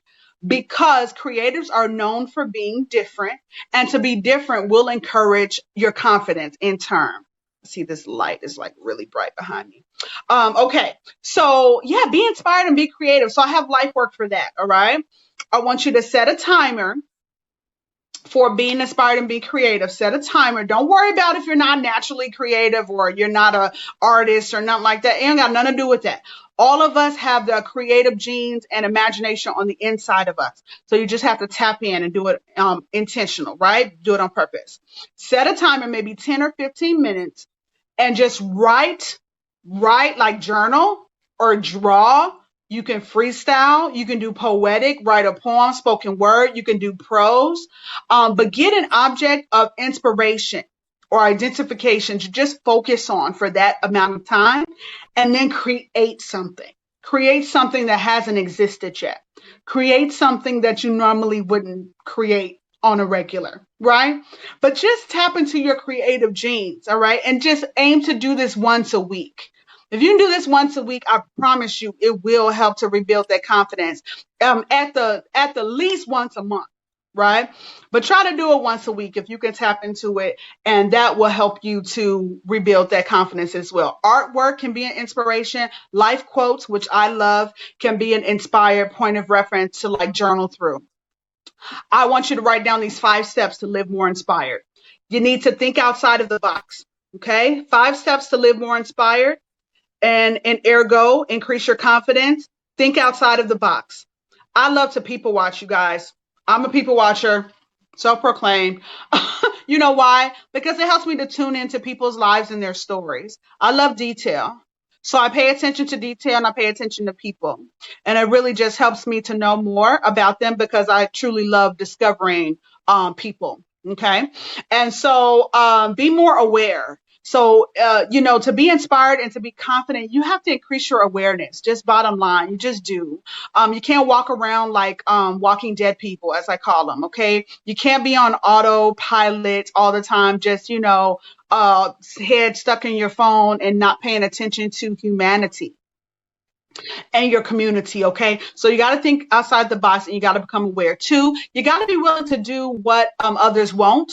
because creatives are known for being different, and to be different will encourage your confidence in turn. See, this light is like really bright behind me. Okay. So yeah, be inspired and be creative. So I have life work for that. All right. I want you to set a timer for being inspired and be creative. Set a timer. Don't worry about if you're not naturally creative or you're not a artist or nothing like that. It ain't got nothing to do with that. All of us have the creative genes and imagination on the inside of us. So you just have to tap in and do it intentional, right? Do it on purpose. Set a timer, maybe 10 or 15 minutes, and just write like journal or draw. You can freestyle, you can do poetic, write a poem, spoken word, you can do prose, but get an object of inspiration or identification to just focus on for that amount of time, and then create something. Create something that hasn't existed yet. Create something that you normally wouldn't create on a regular, right? But just tap into your creative genes, all right? And just aim to do this once a week. If you can do this once a week, I promise you it will help to rebuild that confidence. At the least once a month, right? But try to do it once a week if you can tap into it, and that will help you to rebuild that confidence as well. Artwork can be an inspiration. Life quotes, which I love, can be an inspired point of reference to like journal through. I want you to write down these 5 steps to live more inspired. You need to think outside of the box. Okay, 5 steps to live more inspired and ergo increase your confidence. Think outside of the box. I love to people watch, you guys. I'm a people watcher, self-proclaimed. You know why? Because it helps me to tune into people's lives and their stories. I love detail. So I pay attention to detail and I pay attention to people. And it really just helps me to know more about them, because I truly love discovering people. Okay. And so be more aware. So, to be inspired and to be confident, you have to increase your awareness. Just bottom line, you just do. You can't walk around like walking dead people, as I call them. Okay. You can't be on autopilot all the time, just, head stuck in your phone and not paying attention to humanity and your community. Okay. So you got to think outside the box and you got to become aware. Two, you got to be willing to do what others won't.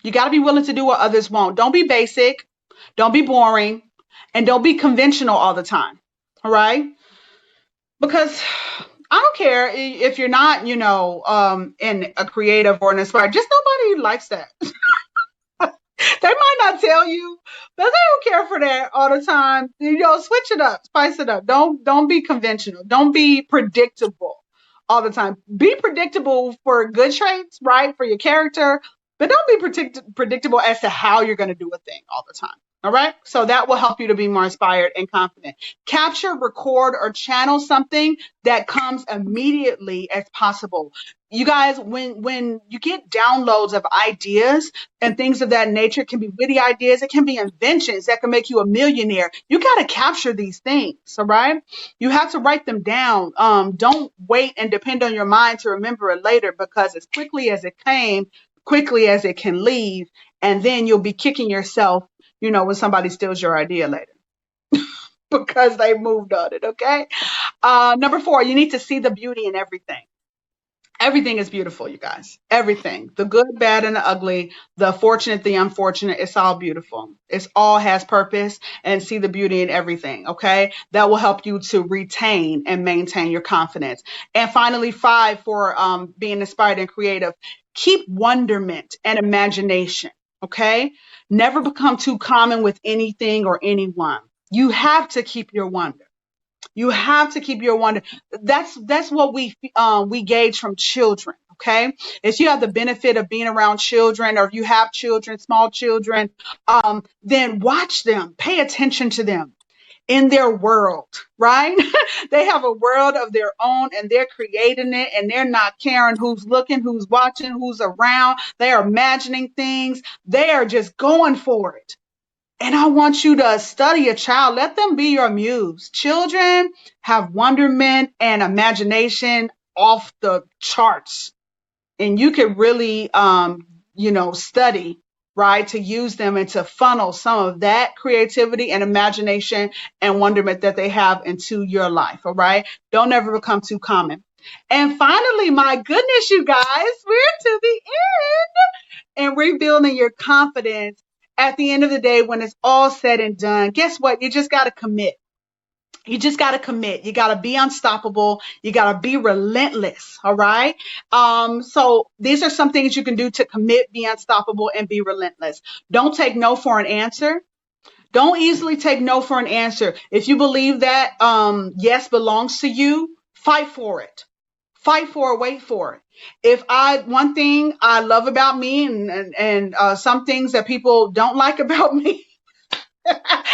You got to be willing to do what others won't. Don't be basic. Don't be boring. And don't be conventional all the time. All right. Because I don't care if you're not, in a creative or an inspired, just nobody likes that. They might not tell you, but they don't care for that all the time. Switch it up, spice it up. Don't be conventional. Don't be predictable all the time. Be predictable for good traits, right? For your character, but don't be predictable as to how you're going to do a thing all the time. All right. So that will help you to be more inspired and confident. Capture, record, or channel something that comes immediately as possible. You guys, when you get downloads of ideas and things of that nature, it can be witty ideas, it can be inventions that can make you a millionaire. You got to capture these things. All right. You have to write them down. Don't wait and depend on your mind to remember it later, because as quickly as it came, quickly as it can leave, and then you'll be kicking yourself, when somebody steals your idea later. because they moved on it. Okay. Number four, you need to see the beauty in everything. Everything is beautiful, you guys. Everything. The good, bad, and the ugly, the fortunate, the unfortunate, it's all beautiful. It's all has purpose, and see the beauty in everything, okay? That will help you to retain and maintain your confidence. And finally, five, for being inspired and creative, keep wonderment and imagination, okay? Never become too common with anything or anyone. You have to keep your wonder. You have to keep your wonder. That's what we gauge from children. Okay, if you have the benefit of being around children, or if you have children, small children, then watch them, pay attention to them in their world, right? They have a world of their own, and they're creating it, and they're not caring who's looking, who's watching, who's around. They are imagining things. They are just going for it. And I want you to study a child. Let them be your muse. Children have wonderment and imagination off the charts. And you can really, study, right, to use them and to funnel some of that creativity and imagination and wonderment that they have into your life. All right. Don't ever become too common. And finally, my goodness, you guys, we're to the and rebuilding your confidence at the end of the day when it's all said and done. Guess what? You just got to commit. You just got to commit. You got to be unstoppable. You got to be relentless. All right. So these are some things you can do to commit, be unstoppable, and be relentless. Don't take no for an answer. Don't easily take no for an answer. If you believe that yes belongs to you, fight for it. Fight for it, wait for it. If I one thing I love about me, and some things that people don't like about me,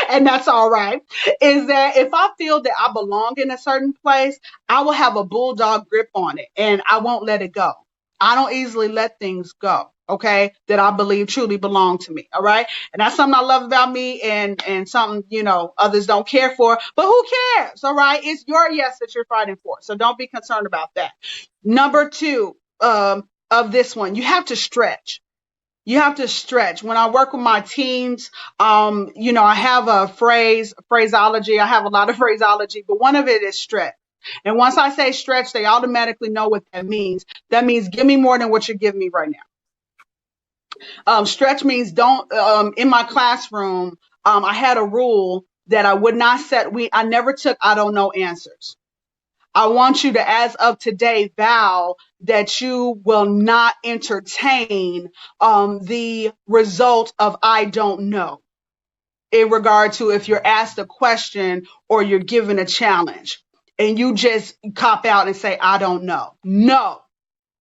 and that's all right, is that if I feel that I belong in a certain place, I will have a bulldog grip on it and I won't let it go. I don't easily let things go, okay, that I believe truly belong to me. All right. And that's something I love about me, and something, others don't care for, but who cares? All right. It's your yes that you're fighting for. So don't be concerned about that. Number two, of this one, you have to stretch. You have to stretch. When I work with my teams, I have a phraseology. I have a lot of phraseology, but one of it is stretch. And once I say stretch, they automatically know what that means. That means give me more than what you're giving me right now. Stretch means don't, in my classroom, I had a rule that I would not set. I never took I don't know answers. I want you to, as of today, vow that you will not entertain the result of I don't know in regard to if you're asked a question or you're given a challenge and you just cop out and say, I don't know. No,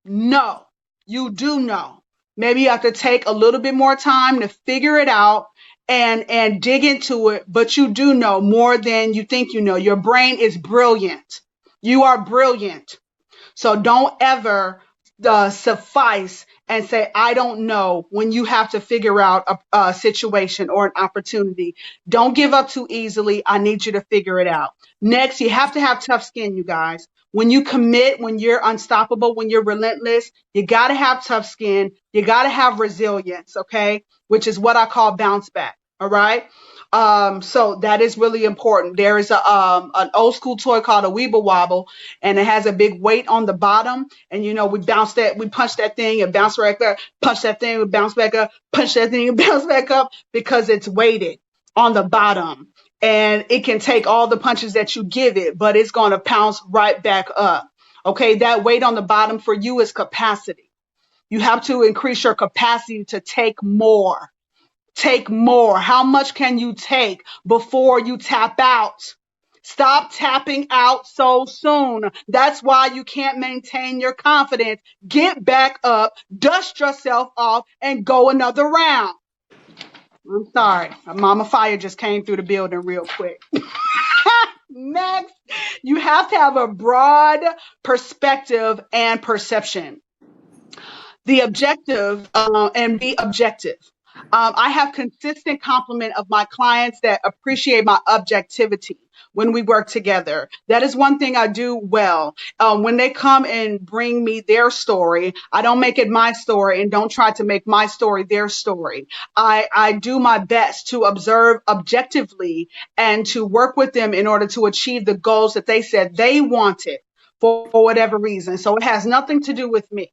no, you do know. Maybe you have to take a little bit more time to figure it out and dig into it, but you do know more than you think you know. Your brain is brilliant. You are brilliant. So don't ever suffice and say, I don't know, when you have to figure out a situation or an opportunity. Don't give up too easily. I need you to figure it out. Next, you have to have tough skin, you guys. When you commit, when you're unstoppable, when you're relentless, you got to have tough skin. You got to have resilience, okay? Which is what I call bounce back. All right. So that is really important. There is an old school toy called a Weeble Wobble, and it has a big weight on the bottom. And we punch that thing and bounce right back, punch that thing and bounce back up, punch that thing and bounce back up because it's weighted on the bottom. And it can take all the punches that you give it, but it's going to pounce right back up. Okay, that weight on the bottom for you is capacity. You have to increase your capacity to take more. Take more. How much can you take before you tap out? Stop tapping out so soon. That's why you can't maintain your confidence. Get back up, dust yourself off, and go another round. I'm sorry. Mama Fire just came through the building real quick. Next, you have to have a broad perspective and perception. The objective, and be objective. I have consistent compliment of my clients that appreciate my objectivity when we work together. That is one thing I do well. When they come and bring me their story, I don't make it my story and don't try to make my story their story. I do my best to observe objectively and to work with them in order to achieve the goals that they said they wanted for whatever reason. So it has nothing to do with me.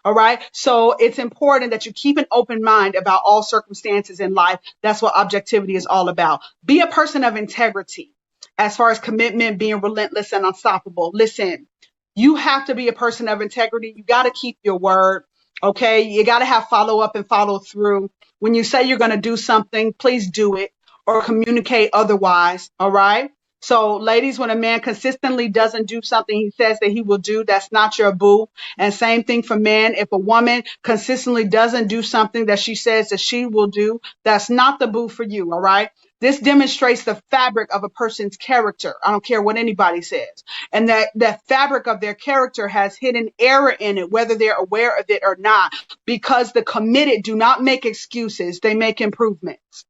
All right. So it's important that you keep an open mind about all circumstances in life. That's what objectivity is all about. Be a person of integrity as far as commitment, being relentless and unstoppable. Listen, you have to be a person of integrity. You got to keep your word. Okay. You got to have follow up and follow through. When you say you're going to do something, please do it or communicate otherwise. All right. So, ladies, when a man consistently doesn't do something he says that he will do, that's not your boo. And same thing for men. If a woman consistently doesn't do something that she says that she will do, that's not the boo for you. All right. This demonstrates the fabric of a person's character. I don't care what anybody says. And that fabric of their character has hidden error in it, whether they're aware of it or not, because the committed do not make excuses. They make improvements.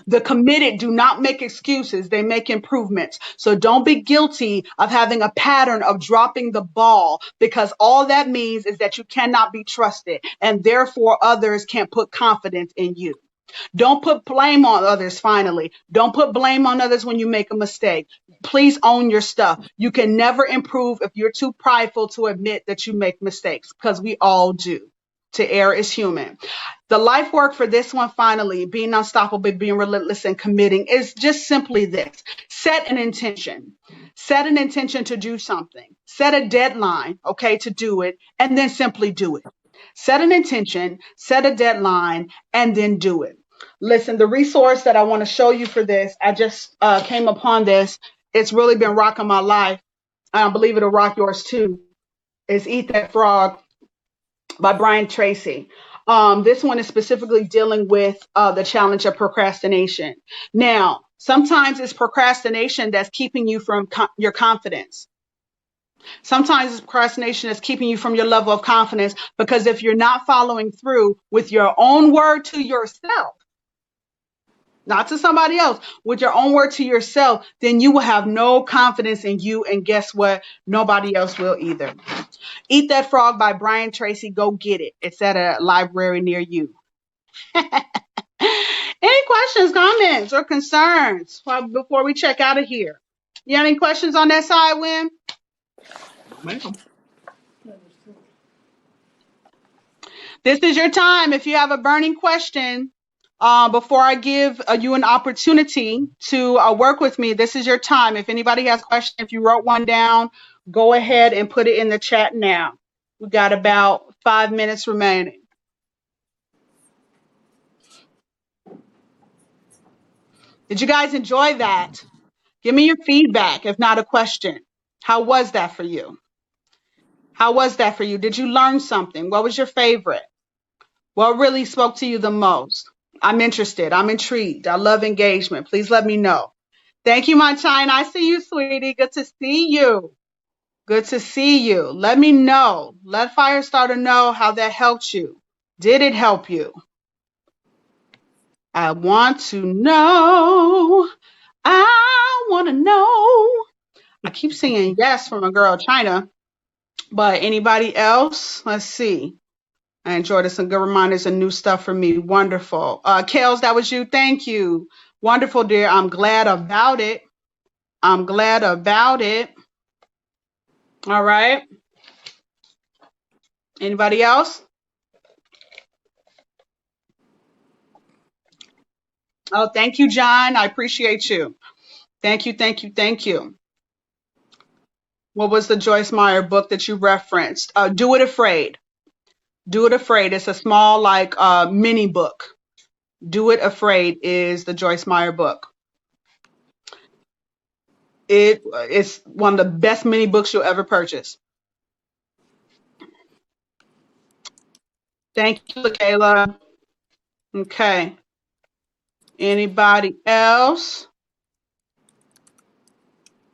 The committed do not make excuses, they make improvements. So don't be guilty of having a pattern of dropping the ball, because all that means is that you cannot be trusted and therefore others can't put confidence in you. Don't put blame on others, finally. Don't put blame on others when you make a mistake. Please own your stuff. You can never improve if you're too prideful to admit that you make mistakes, because we all do. To err is human. The life work for this one, finally, being unstoppable, being relentless, and committing, is just simply this: set an intention. Set an intention to do something. Set a deadline, okay, to do it, and then simply do it. Set an intention, set a deadline, and then do it. Listen, the resource that I want to show you for this, I just came upon this. It's really been rocking my life. I believe it'll rock yours too. Is Eat That Frog by Brian Tracy. This one is specifically dealing with the challenge of procrastination. Now, sometimes it's procrastination that's keeping you from your confidence. Sometimes it's procrastination that's keeping you from your level of confidence, because if you're not following through with your own word to yourself, not to somebody else, with your own word to yourself, then you will have no confidence in you. And guess what? Nobody else will either. Eat That Frog by Brian Tracy. Go get it. It's at a library near you. Any questions, comments, or concerns before we check out of here? You have any questions on that side, Win? Ma'am. This is your time. If you have a burning question, before I give you an opportunity to work with me, this is your time. If anybody has questions, if you wrote one down, go ahead and put it in the chat now. We got about 5 minutes remaining. Did you guys enjoy that? Give me your feedback, if not a question. How was that for you? How was that for you? Did you learn something? What was your favorite? What really spoke to you the most? I'm interested. I'm intrigued. I love engagement. Please let me know. Thank you, my China. I see you, sweetie. Good to see you. Good to see you. Let me know. Let Firestarter know how that helped you. Did it help you? I want to know. I want to know. I keep saying yes from a girl, China. But anybody else? Let's see. I enjoyed it. Some good reminders and new stuff for me. Wonderful. Kels, that was you. Thank you. Wonderful, dear. I'm glad about it. I'm glad about it. All right. Anybody else? Oh, thank you, John. I appreciate you. Thank you, thank you, thank you. What was the Joyce Meyer book that you referenced? Do It Afraid. Do It Afraid. It's a small, like, mini book. Do It Afraid is the Joyce Meyer book. It's one of the best mini books you'll ever purchase. Thank you, Kayla. Okay. Anybody else?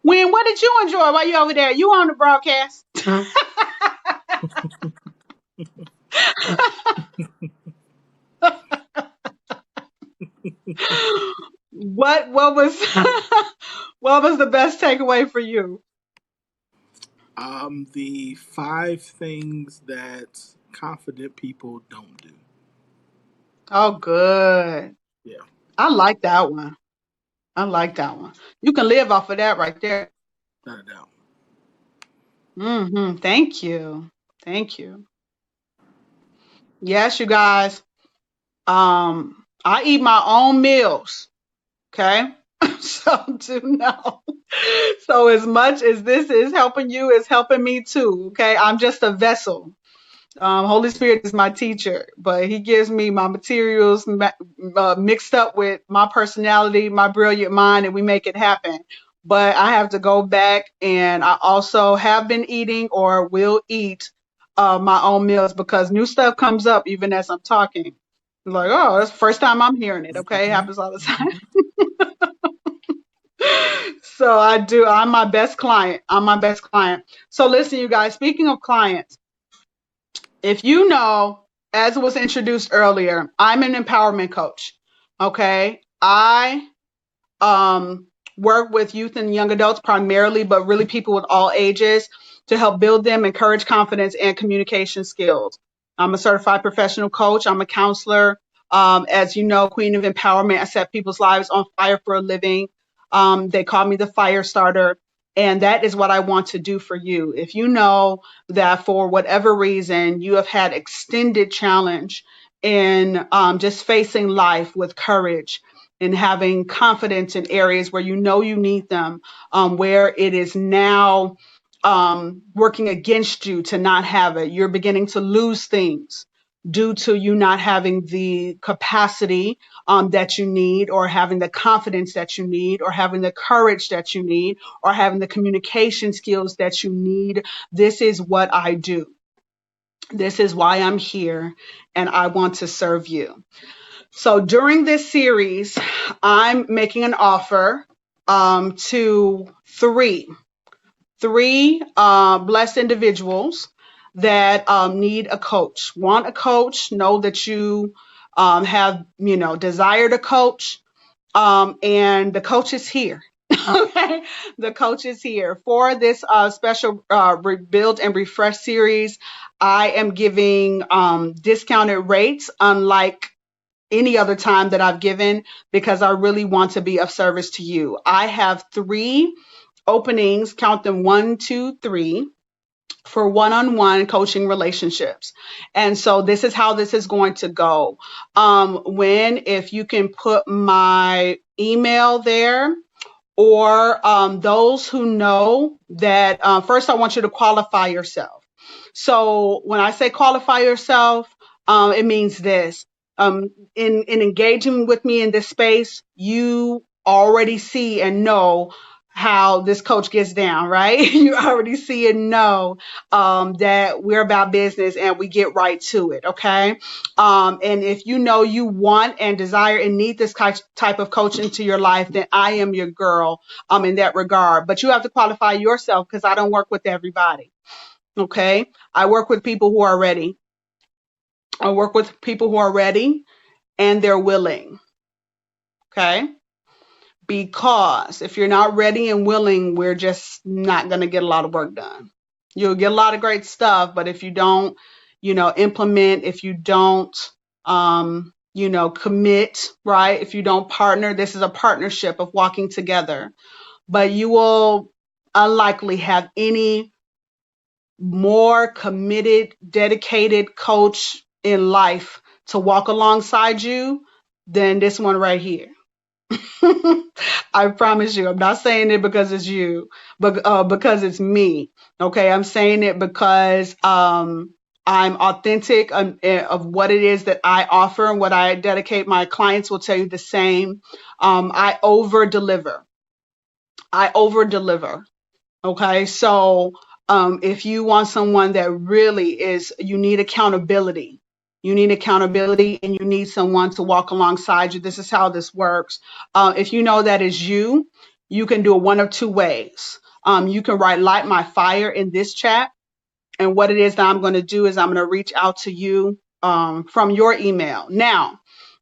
When what did you enjoy while you over there? You on the broadcast? what was what was the best takeaway for you? The 5 things that confident people don't do. Oh, good. Yeah, I like that one. I like that one. You can live off of that right there. without a doubt. Thank you. Thank you. Yes, you guys. I eat my own meals. Okay. So do know. So as much as this is helping you, it's helping me too. Okay. I'm just a vessel. Holy Spirit is my teacher, but He gives me my materials mixed up with my personality, my brilliant mind, and we make it happen. But I have to go back, and I also have been eating or will eat my own meals because new stuff comes up even as I'm talking. Like, oh, that's the first time I'm hearing it. Okay, it Hmm. happens all the time. Hmm. So I do. I'm my best client. I'm my best client. So listen, you guys. Speaking of clients, if you know, as was introduced earlier, I'm an empowerment coach. Okay. I um, work with youth and young adults primarily, but really people with all ages to help build them, encourage confidence and communication skills. I'm a certified professional coach. I'm a counselor. As you know, Queen of Empowerment, I set people's lives on fire for a living. They call me the fire starter. And that is what I want to do for you. If you know that for whatever reason you have had extended challenge in just facing life with courage, and having confidence in areas where you know you need them, where it is now working against you to not have it. You're beginning to lose things due to you not having the capacity that you need, or having the confidence that you need, or having the courage that you need, or having the communication skills that you need. This is what I do. This is why I'm here, and I want to serve you. So during this series, I'm making an offer to three blessed individuals that need a coach. Want a coach? Know that you have desired a coach, and the coach is here. Okay, the coach is here for this special rebuild and refresh series. I am giving discounted rates, unlike any other time that I've given, because I really want to be of service to you. I have 3 openings, count them 1, 2, 3, for one-on-one coaching relationships. And so this is how this is going to go. If you can put my email there, or those who know that, first I want you to qualify yourself. So when I say qualify yourself, it means this. In engaging with me in this space, you already see and know how this coach gets down, right? You already see and know that we're about business and we get right to it, okay? And if you know you want and desire and need this type of coach into your life, then I am your girl in that regard. But you have to qualify yourself, because I don't work with everybody. Okay. I work with people who are ready. I work with people who are ready and they're willing. Okay. Because if you're not ready and willing, we're just not going to get a lot of work done. You'll get a lot of great stuff, but if you don't, implement, if you don't, commit, right? If you don't partner, this is a partnership of walking together, but you will unlikely have any more committed, dedicated coach in life to walk alongside you than this one right here. I promise you. I'm not saying it because it's you, but because it's me. Okay, I'm saying it because I'm authentic of what it is that I offer and what I dedicate. My clients will tell you the same. I over deliver. I over deliver. Okay, so if you want someone that really is, you need accountability. You need accountability, and you need someone to walk alongside you. This is how this works. If you know that is you, you can do it one of 2 ways. You can write "Light My Fire" in this chat, and what it is that I'm going to do is I'm going to reach out to you from your email. Now,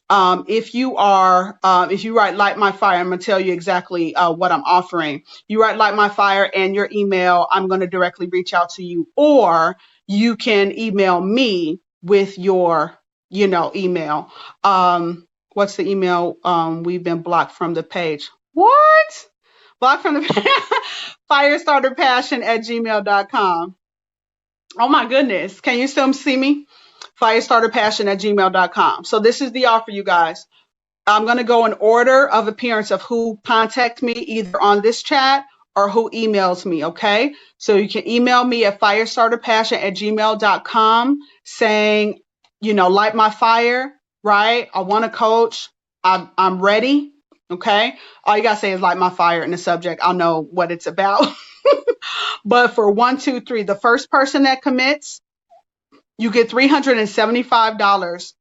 If you write Light My Fire, I'm going to tell you exactly what I'm offering. You write Light My Fire and your email, I'm going to directly reach out to you, or you can email me with your, email. What's the email? We've been blocked from the page. What? Blocked from the firestarterpassion@gmail.com. Oh my goodness. Can you still see me? Firestarterpassion@gmail.com. So this is the offer, you guys. I'm going to go in order of appearance of who contacts me either on this chat or who emails me. Okay. So you can email me at firestarterpassion@gmail.com saying, light my fire, right? I want to coach. I'm ready. Okay. All you got to say is light my fire in the subject. I'll know what it's about. But for 1, 2, 3, the first person that commits, you get $375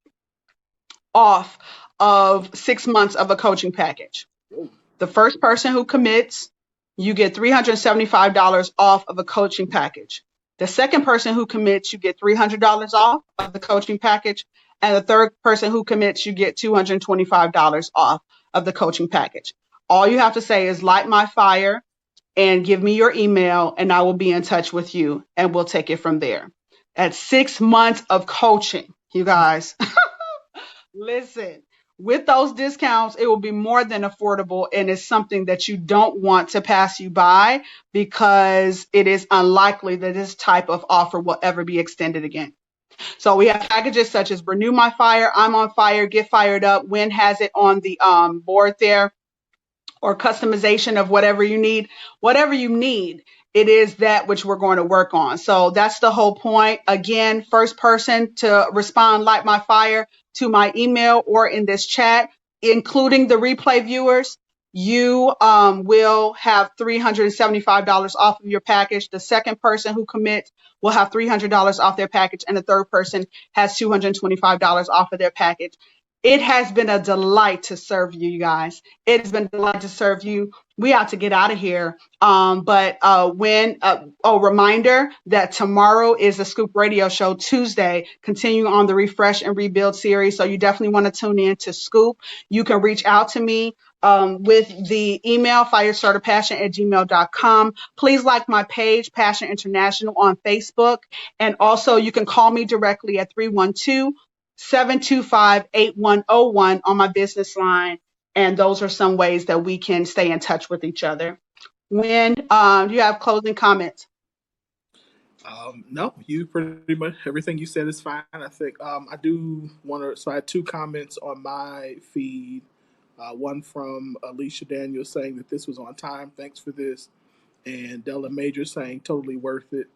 off of 6 months of a coaching package. The first person who commits, you get $375 off of a coaching package. The second person who commits, you get $300 off of the coaching package. And the third person who commits, you get $225 off of the coaching package. All you have to say is light my fire and give me your email, and I will be in touch with you and we'll take it from there. At 6 months of coaching, you guys. Listen, with those discounts, it will be more than affordable, and it's something that you don't want to pass you by because it is unlikely that this type of offer will ever be extended again. So we have packages such as Renew My Fire, I'm on Fire, Get Fired Up, Win has it on the board there, or customization of whatever you need, it is that which we're going to work on. So that's the whole point. Again, first person to respond, light my fire, to my email or in this chat, including the replay viewers, you will have $375 off of your package. The second person who commits will have $300 off their package, and the third person has $225 off of their package. It has been a delight to serve you, you guys. It has been a delight to serve you. We have to get out of here. Reminder that tomorrow is the Scoop Radio Show, Tuesday, continuing on the Refresh and Rebuild series. So you definitely want to tune in to Scoop. You can reach out to me with the email firestarterpassion@gmail.com. Please like my page, Passion International, on Facebook. And also you can call me directly at 312-725-8101 on my business line. And those are some ways that we can stay in touch with each other. When do you have closing comments? No, you pretty much everything you said is fine. I think I do want to. So I had two comments on my feed. One from Alicia Daniels saying that this was on time. Thanks for this. And Della Major saying totally worth it.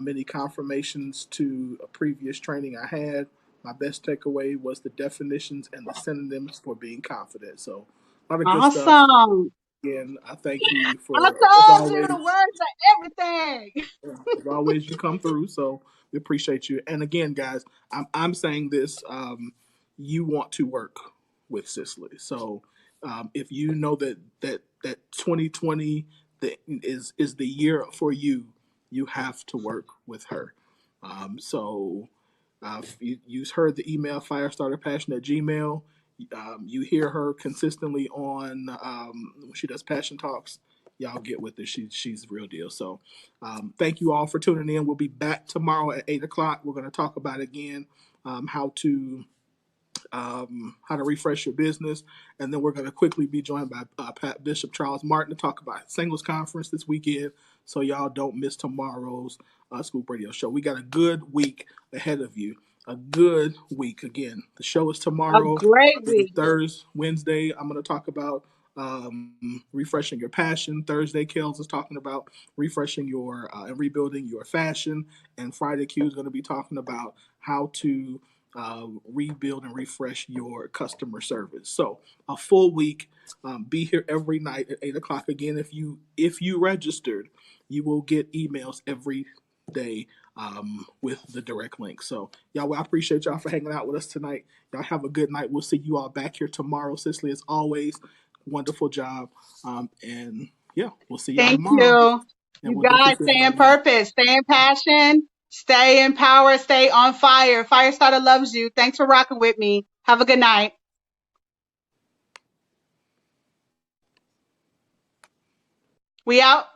Many confirmations to a previous training I had. My best takeaway was the definitions and the synonyms for being confident. So a lot of good stuff. Awesome. Again, I thank you I for, as told you the always, words of everything. as always, you come through. So we appreciate you. And again, guys, I'm saying this. You want to work with Cicely. So if you know that 2020 is the year for you, you have to work with her. So you heard the email firestarterpassion at Gmail. You hear her consistently on when she does passion talks. Y'all get with her. She's the real deal. So thank you all for tuning in. We'll be back tomorrow at 8 o'clock. We're going to talk about again how to refresh your business. And then we're going to quickly be joined by Pat Bishop Charles Martin to talk about singles conference this weekend. So y'all don't miss tomorrow's Scoop Radio show. We got a good week ahead of you. A good week. Again, the show is A tomorrow. great week. Thursday, Wednesday, I'm going to talk about refreshing your passion. Thursday, Kels is talking about refreshing your and rebuilding your fashion. And Friday, Q is going to be talking about how to rebuild and refresh your customer service. So a full week. Be here every night at 8 o'clock. Again, if you registered, you will get emails every day with the direct link. So y'all, well, I appreciate y'all for hanging out with us tonight. Y'all have a good night. We'll see you all back here tomorrow. Cicely, as always, wonderful job. And yeah, we'll see y'all Thank tomorrow. you. And You we'll get guys this thing stay in going again. purpose, stay in passion, stay in power, stay on fire. Firestarter loves you. Thanks for rocking with me. Have a good night. We out.